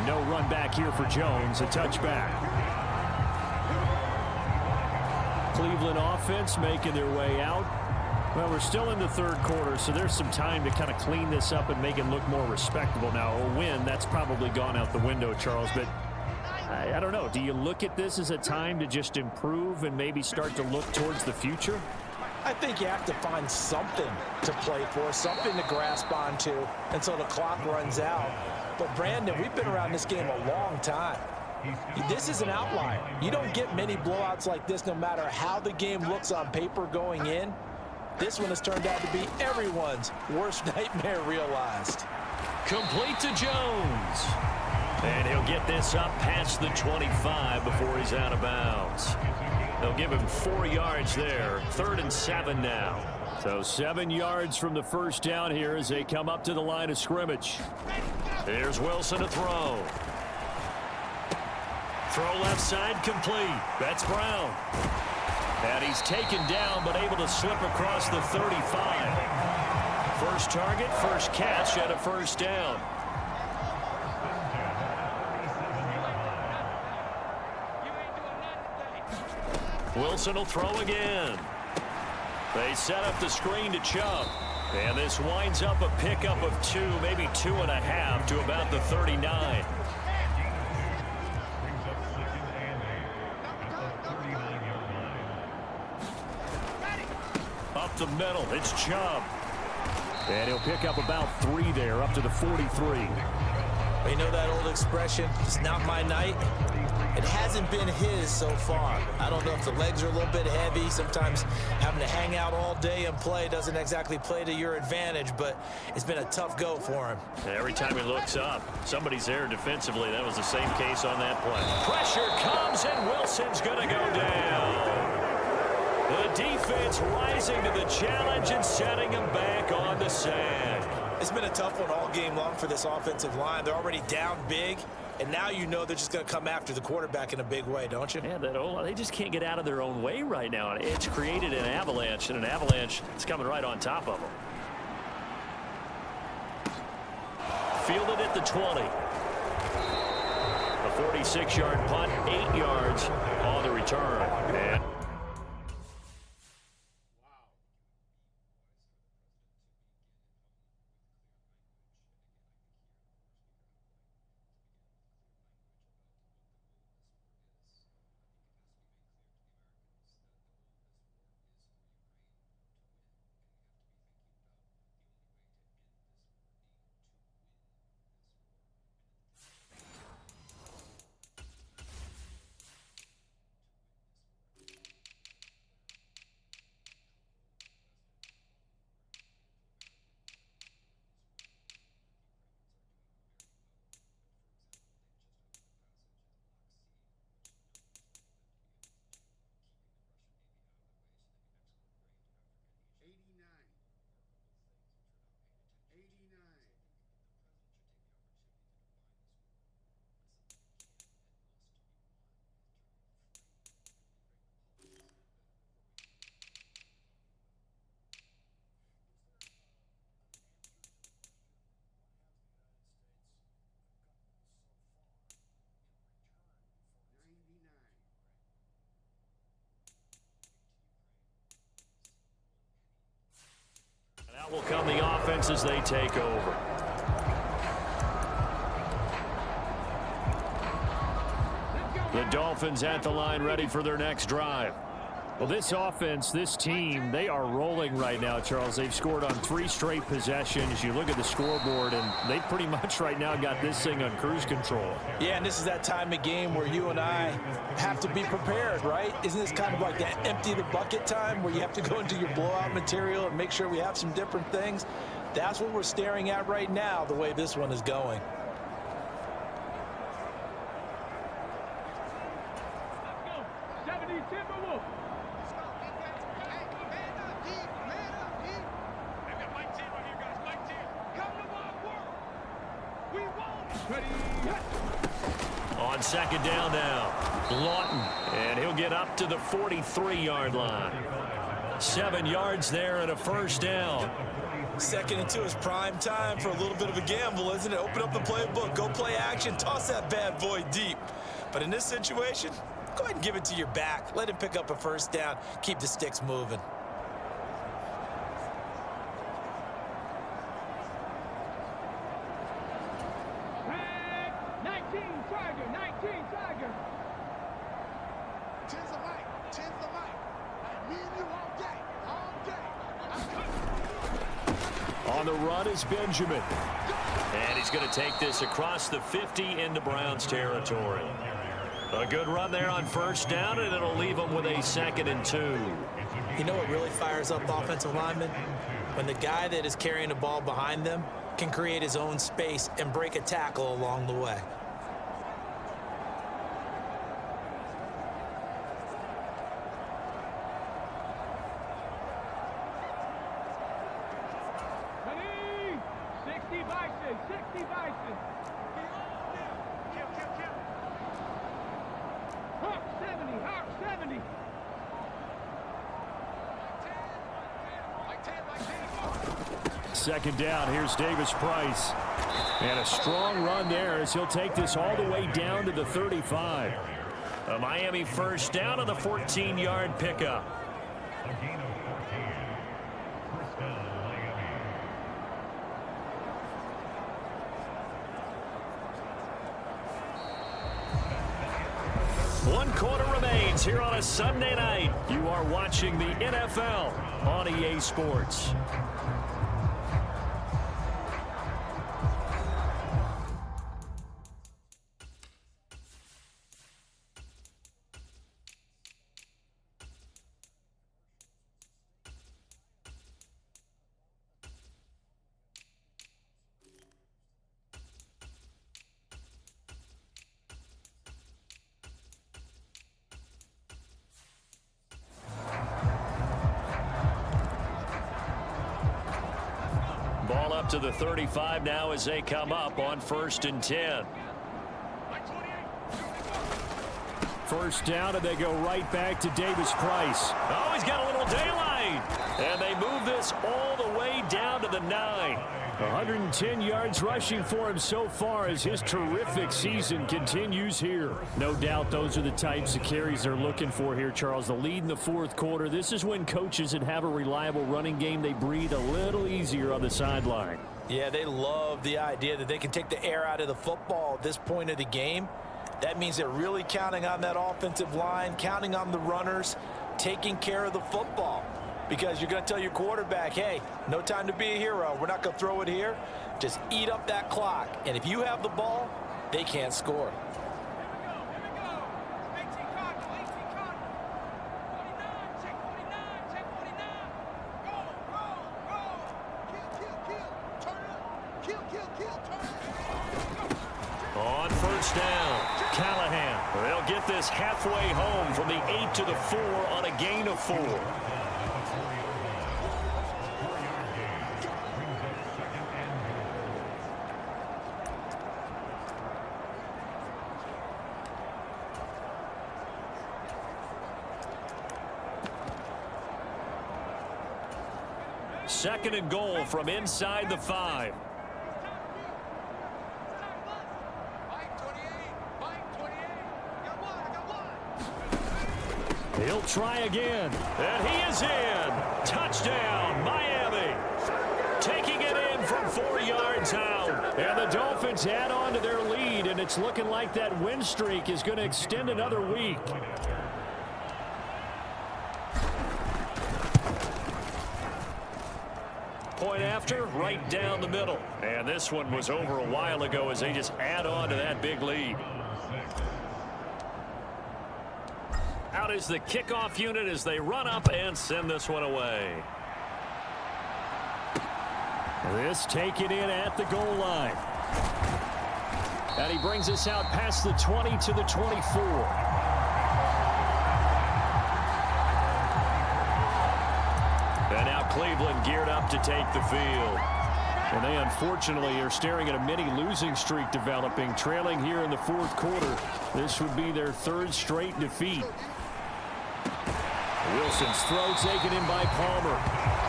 No run back here for Jones, a touchback. Cleveland offense making their way out. Well, we're still in the 3rd quarter, so there's some time to kind of clean this up and make it look more respectable. Now, a win, that's probably gone out the window, Charles, but I don't know. Do you look at this as a time to just improve and maybe start to look towards the future? I think you have to find something to play for, something to grasp onto until the clock runs out. But, Brandon, we've been around this game a long time. This is an outlier. You don't get many blowouts like this no matter how the game looks on paper going in. This one has turned out to be everyone's worst nightmare realized. Complete to Jones. And he'll get this up past the 25 before he's out of bounds. They'll give him 4 yards there. 3rd and 7 now. So 7 yards from the first down here as they come up to the line of scrimmage. Here's Wilson to throw. Throw left side complete. That's Brown. And he's taken down but able to slip across the 35. First target, first catch, and a first down. Wilson will throw again. They set up the screen to Chubb. And this winds up a pickup of 2, maybe 2.5 to about the 39. Up the middle, it's Chubb. And he'll pick up about 3 there, up to the 43. You know that old expression, it's not my night? It hasn't been his so far. I don't know if the legs are a little bit heavy. Sometimes having to hang out all day and play doesn't exactly play to your advantage, but it's been a tough go for him. Every time he looks up, somebody's there defensively. That was the same case on that play. Pressure comes, and Wilson's going to go down. The defense rising to the challenge and setting him back on the sand. It's been a tough one all game long for this offensive line. They're already down big, and now you know they're just going to come after the quarterback in a big way, don't you? Yeah, they just can't get out of their own way right now. It's created an avalanche, and an avalanche is coming right on top of them. Fielded at the 20. A 46-yard punt, 8 yards on the return. And out will come the offense as they take over. The Dolphins at the line, ready for their next drive. Well, this offense, this team, they are rolling right now, Charles. They've scored on 3 straight possessions. You look at the scoreboard, and they pretty much right now got this thing on cruise control. Yeah, and this is that time of game where you and I have to be prepared, right? Isn't this kind of like that empty the bucket time where you have to go into your blowout material and make sure we have some different things? That's what we're staring at right now, the way this one is going. On second down now, Lawton, and he'll get up to the 43-yard line. 7 yards there and a first down. 2nd and 2 is prime time for a little bit of a gamble, isn't it? Open up the playbook, go play action, toss that bad boy deep. But in this situation, go ahead and give it to your back. Let him pick up a first down, keep the sticks moving. On the run is Benjamin. And he's going to take this across the 50 into Browns territory. A good run there on first down, and it'll leave them with a 2nd and 2. You know what really fires up offensive linemen? When the guy that is carrying the ball behind them can create his own space and break a tackle along the way. Ready? 60 Bison, 60 Bison. Hawk 70, Hawk 70. Second down, here's Davis Price. And a strong run there as he'll take this all the way down to the 35. A Miami first down on the 14-yard pickup. One quarter remains here on a Sunday night. You are watching the NFL on EA Sports. Ball up to the 35 now as they come up on 1st and 10. First down, and they go right back to Davis Price. Oh, he's got a little daylight. And they move this all the way down to the 9. 110 yards rushing for him so far as his terrific season continues here. No doubt those are the types of carries they're looking for here, Charles. The lead in the 4th quarter. This is when coaches that have a reliable running game, they breathe a little easier on the sideline. Yeah, they love the idea that they can take the air out of the football at this point of the game. That means they're really counting on that offensive line, counting on the runners, taking care of the football. Because you're going to tell your quarterback, hey, no time to be a hero. We're not going to throw it here. Just eat up that clock. And if you have the ball, they can't score. On 1st down, Callahan. They'll get this halfway home from the 8 to the 4 on a gain of 4. Second and goal from inside the 5. He'll try again, and he is in. Touchdown, Miami. Taking it in from 4 yards out. And the Dolphins add on to their lead, and it's looking like that win streak is going to extend another week. Point after, right down the middle. And this one was over a while ago as they just add on to that big lead. Out is the kickoff unit as they run up and send this one away. This taken in at the goal line. And he brings us out past the 20 to the 24. And now Cleveland geared up to take the field. And they unfortunately are staring at a mini losing streak developing, trailing here in the 4th quarter. This would be their 3rd straight defeat. Wilson's throw taken in by Palmer.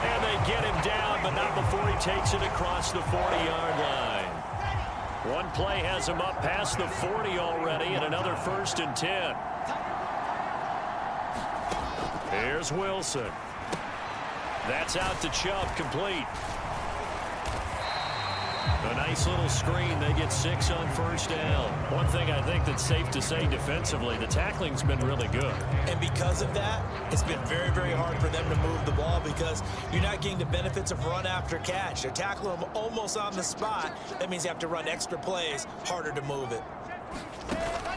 And they get him down, but not before he takes it across the 40-yard line. One play has him up past the 40 already, and another 1st and 10. Here's Wilson. That's out to Chubb, complete. A nice little screen. They get 6 on 1st down. One thing I think that's safe to say defensively, the tackling's been really good. And because of that, it's been very, very hard for them to move the ball because you're not getting the benefits of run after catch. They're tackling them almost on the spot. That means you have to run extra plays, harder to move it.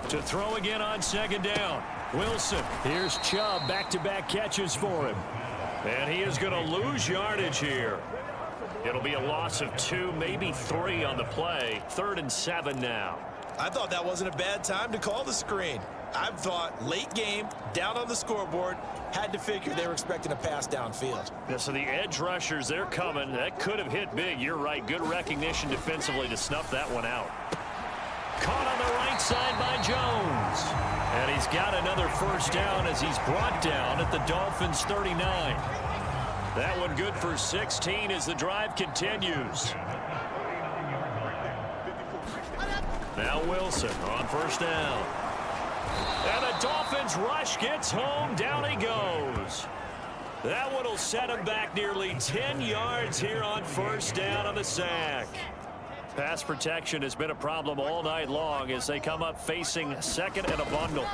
To throw again on 2nd down. Wilson. Here's Chubb. Back-to-back catches for him. And he is going to lose yardage here. It'll be a loss of 2, maybe 3 on the play. 3rd and 7 now. I thought that wasn't a bad time to call the screen. I thought late game, down on the scoreboard, had to figure they were expecting a pass downfield. Yeah, so the edge rushers, they're coming. That could have hit big. You're right. Good recognition defensively to snuff that one out. Caught on the right side by Jones. And he's got another first down as he's brought down at the Dolphins' 39. That one good for 16 as the drive continues. Now Wilson on first down. And the Dolphins rush gets home. Down he goes. That one will set him back nearly 10 yards here on first down on the sack. Pass protection has been a problem all night long as they come up facing second and a bundle.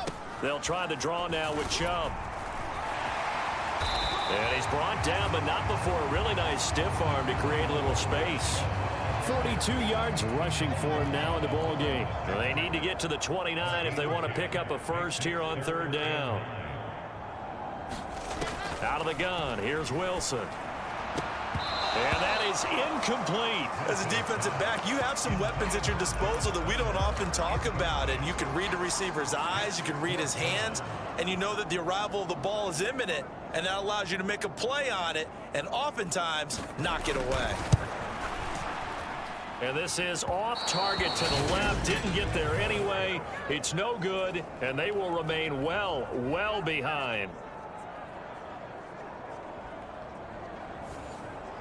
They'll try the draw now with Chubb. And he's brought down, but not before a really nice stiff arm to create a little space. 42 yards rushing for him now in the ball game. They need to get to the 29 if they want to pick up a first here on 3rd down. Out of the gun, here's Wilson. And that is incomplete. As a defensive back, you have some weapons at your disposal that we don't often talk about. And you can read the receiver's eyes, you can read his hands, and you know that the arrival of the ball is imminent, and that allows you to make a play on it and oftentimes knock it away. And this is off target to the left. Didn't get there anyway. It's no good, and they will remain well behind.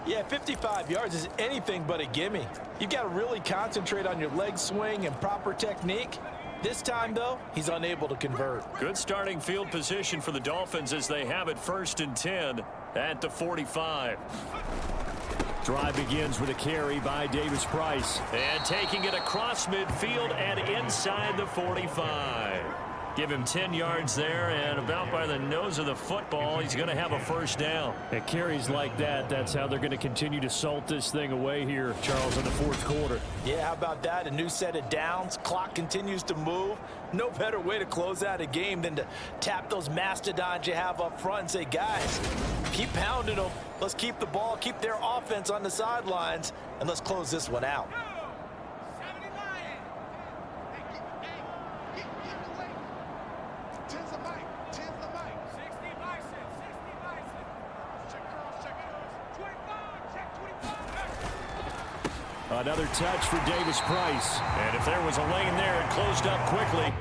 Yeah, 55 yards is anything but a gimme. You've got to really concentrate on your leg swing and proper technique. This time, though, he's unable to convert. Good starting field position for the Dolphins as they have it 1st and 10 at the 45. Drive begins with a carry by Davis Price. And taking it across midfield and inside the 45. Give him 10 yards there, and about by the nose of the football, he's going to have a first down. At carries like that, that's how they're going to continue to salt this thing away here, Charles, in the 4th quarter. Yeah, how about that? A new set of downs. Clock continues to move. No better way to close out a game than to tap those mastodons you have up front and say, guys, keep pounding them. Let's keep the ball, keep their offense on the sidelines, and let's close this one out. Another touch for Davis Price. And if there was a lane there, it closed up quickly.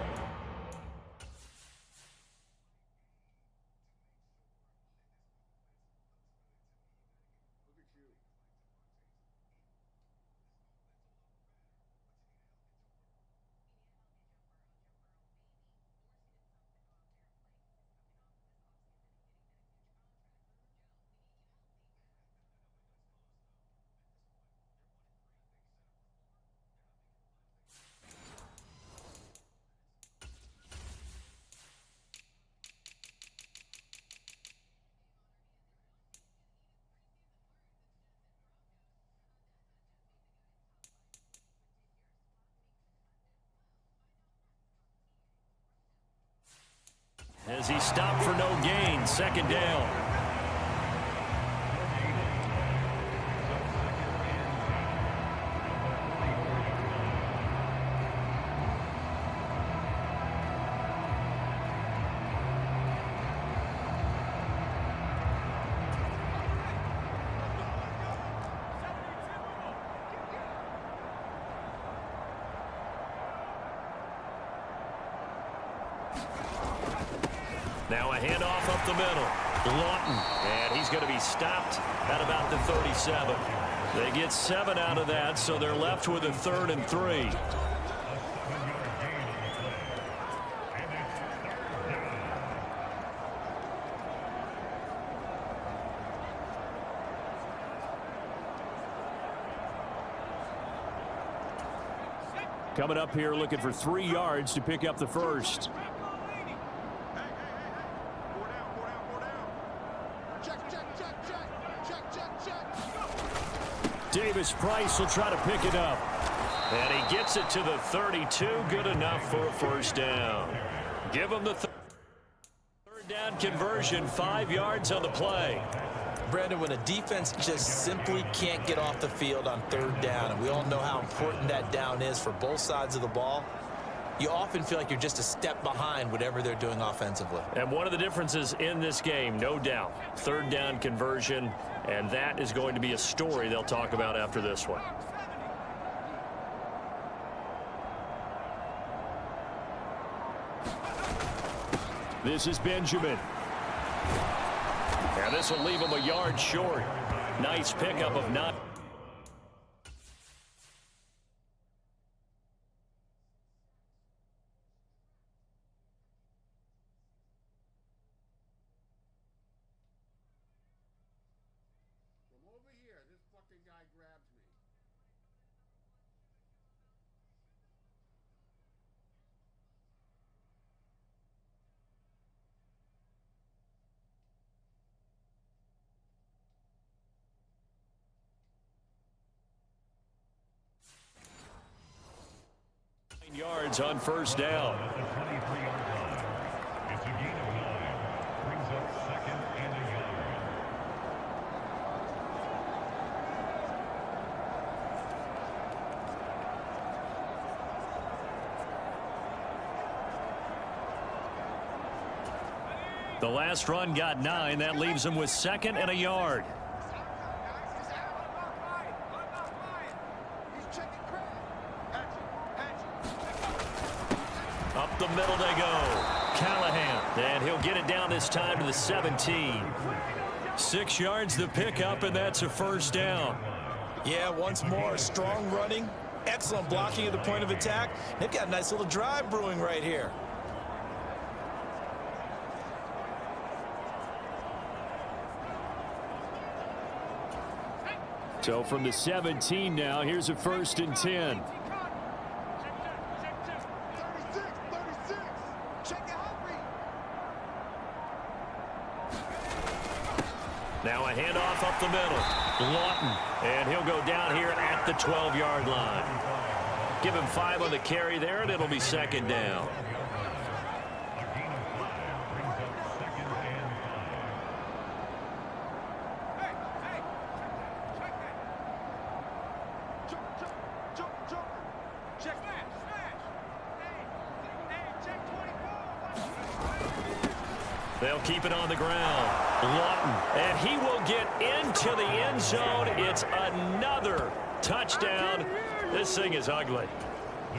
As he stopped for no gain, 2nd down. Now a handoff up the middle. Lawton, and he's going to be stopped at about the 37. They get 7 out of that, so they're left with a 3rd and 3. Coming up here looking for 3 yards to pick up the first. Davis Price will try to pick it up. And he gets it to the 32. Good enough for a first down. Give him the 3rd down conversion. 5 yards on the play. Brandon, when a defense just simply can't get off the field on third down, and we all know how important that down is for both sides of the ball, you often feel like you're just a step behind whatever they're doing offensively. And one of the differences in this game, no doubt, third down conversion, and that is going to be a story they'll talk about after this one. This is Benjamin. And this will leave him a yard short. Nice pickup of 9. From over here, this fucking guy grabs me. Yards on first down. It's a gain of 9. Brings up 2nd and a yard. The last run got 9. That leaves him with 2nd and a yard. Up the middle they go. Callahan, and he'll get it down this time to the 17. 6 yards the pickup, and that's a first down. Yeah, once more, strong running, excellent blocking at the point of attack. They've got a nice little drive brewing right here. So from the 17 now, here's a 1st and 10. Now a handoff up the middle. Lawton, and he'll go down here at the 12-yard line. Give him 5 on the carry there, and it'll be 2nd down. They'll keep it on the ground. Lawton, and he will get into the end zone. It's another touchdown. This thing is ugly.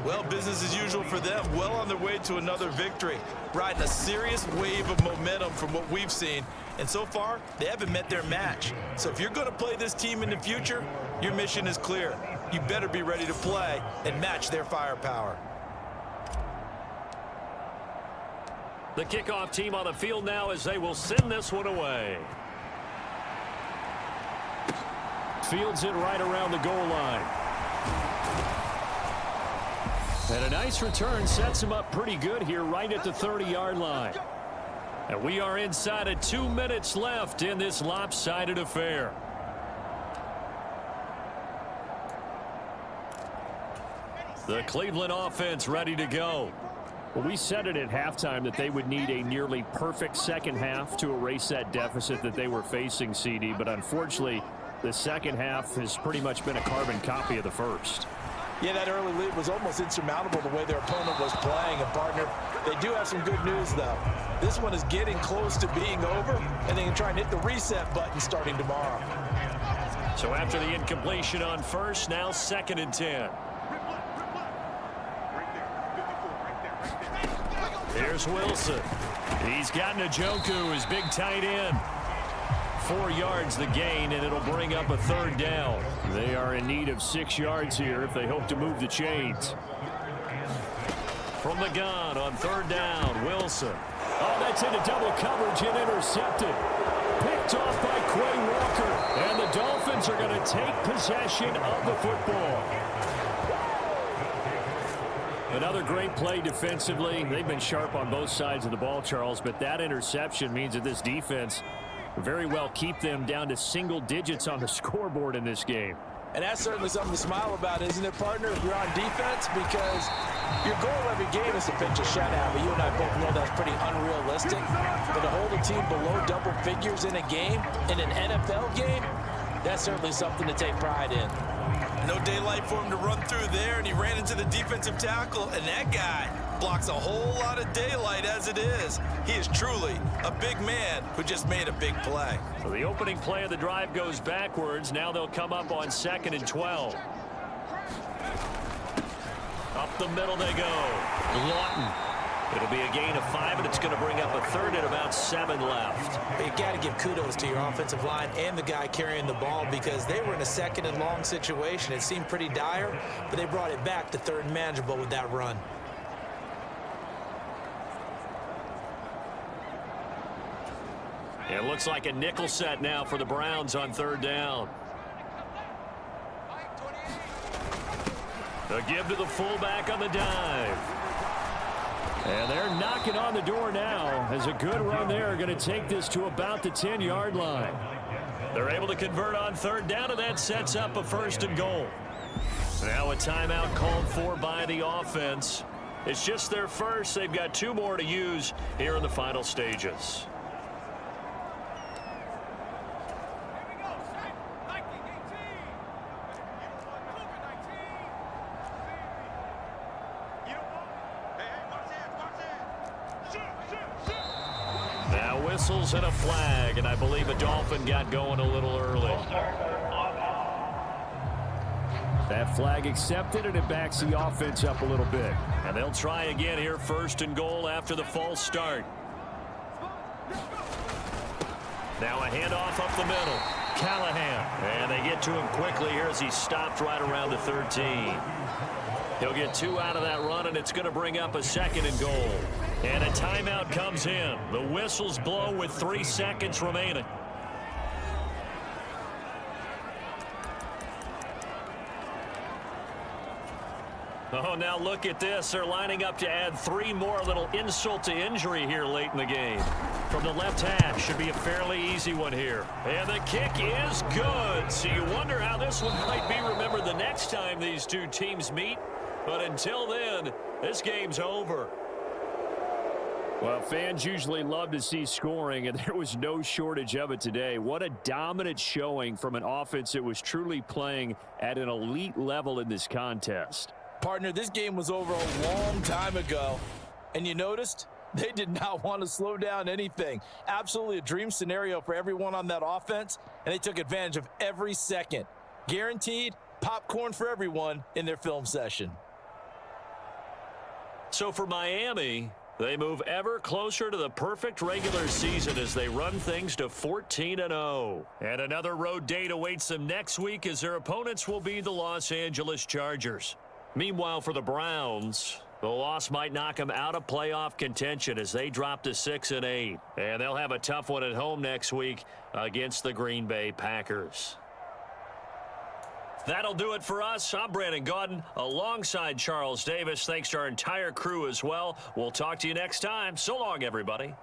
Well, business as usual for them. Well on their way to another victory. Riding a serious wave of momentum from what we've seen. And so far, they haven't met their match. So if you're going to play this team in the future, your mission is clear. You better be ready to play and match their firepower. The kickoff team on the field now as they will send this one away. Fields it right around the goal line. And a nice return sets him up pretty good here right at the 30-yard line. And we are inside of 2 minutes left in this lopsided affair. The Cleveland offense ready to go. Well, we said it at halftime that they would need a nearly perfect second half to erase that deficit that they were facing, CD. But unfortunately, the second half has pretty much been a carbon copy of the first. Yeah, that early lead was almost insurmountable the way their opponent was playing. And, partner, they do have some good news, though. This one is getting close to being over, and they can try and hit the reset button starting tomorrow. So after the incompletion on first, now 2nd and 10. Here's Wilson. He's got Njoku, his big tight end. 4 yards the gain, and it'll bring up a 3rd down. They are in need of 6 yards here if they hope to move the chains. From the gun on 3rd down, Wilson. Oh, that's into double coverage and intercepted. Picked off by Quay Walker, and the Dolphins are going to take possession of the football. Another great play defensively. They've been sharp on both sides of the ball, Charles, but that interception means that this defense very well keep them down to single digits on the scoreboard in this game. And that's certainly something to smile about, isn't it, partner, if you're on defense? Because your goal every game is to pitch a shutout, but you and I both know that's pretty unrealistic. But to hold a team below double figures in a game, in an NFL game, that's certainly something to take pride in. No daylight for him to run through there, and he ran into the defensive tackle, and that guy blocks a whole lot of daylight as it is. He is truly a big man who just made a big play. So the opening play of the drive goes backwards. Now they'll come up on 2nd and 12. Up the middle they go. Lawton. It'll be a gain of 5, and it's going to bring up a 3rd and about 7 left. You got to give kudos to your offensive line and the guy carrying the ball, because they were in a 2nd and long situation. It seemed pretty dire, but they brought it back to 3rd and manageable with that run. It looks like a nickel set now for the Browns on 3rd down. A give to the fullback on the dive. And they're knocking on the door now as a good run there going to take this to about the 10-yard line. They're able to convert on 3rd down, and that sets up a 1st and goal. Now a timeout called for by the offense. It's just their first. They've got 2 more to use here in the final stages. Now whistles and a flag, and I believe a Dolphin got going a little early. That flag accepted, and it backs the offense up a little bit. And they'll try again here, 1st and goal after the false start. Now a handoff up the middle. Callahan. And they get to him quickly here as he stopped right around the 13. He'll get 2 out of that run, and it's going to bring up a 2nd and goal. And a timeout comes in. The whistles blow with 3 seconds remaining. Oh, now look at this. They're lining up to add 3 more. A little insult to injury here late in the game. From the left hash, should be a fairly easy one here. And the kick is good. So you wonder how this one might be remembered the next time these 2 teams meet. But until then, this game's over. Well, fans usually love to see scoring, and there was no shortage of it today. What a dominant showing from an offense that was truly playing at an elite level in this contest. Partner, this game was over a long time ago, and you noticed they did not want to slow down anything. Absolutely a dream scenario for everyone on that offense, and they took advantage of every second. Guaranteed popcorn for everyone in their film session. So for Miami, they move ever closer to the perfect regular season as they run things to 14-0. And another road date awaits them next week as their opponents will be the Los Angeles Chargers. Meanwhile, for the Browns, the loss might knock them out of playoff contention as they drop to 6-8. And they'll have a tough one at home next week against the Green Bay Packers. That'll do it for us. I'm Brandon Gaudin alongside Charles Davis. Thanks to our entire crew as well. We'll talk to you next time. So long, everybody.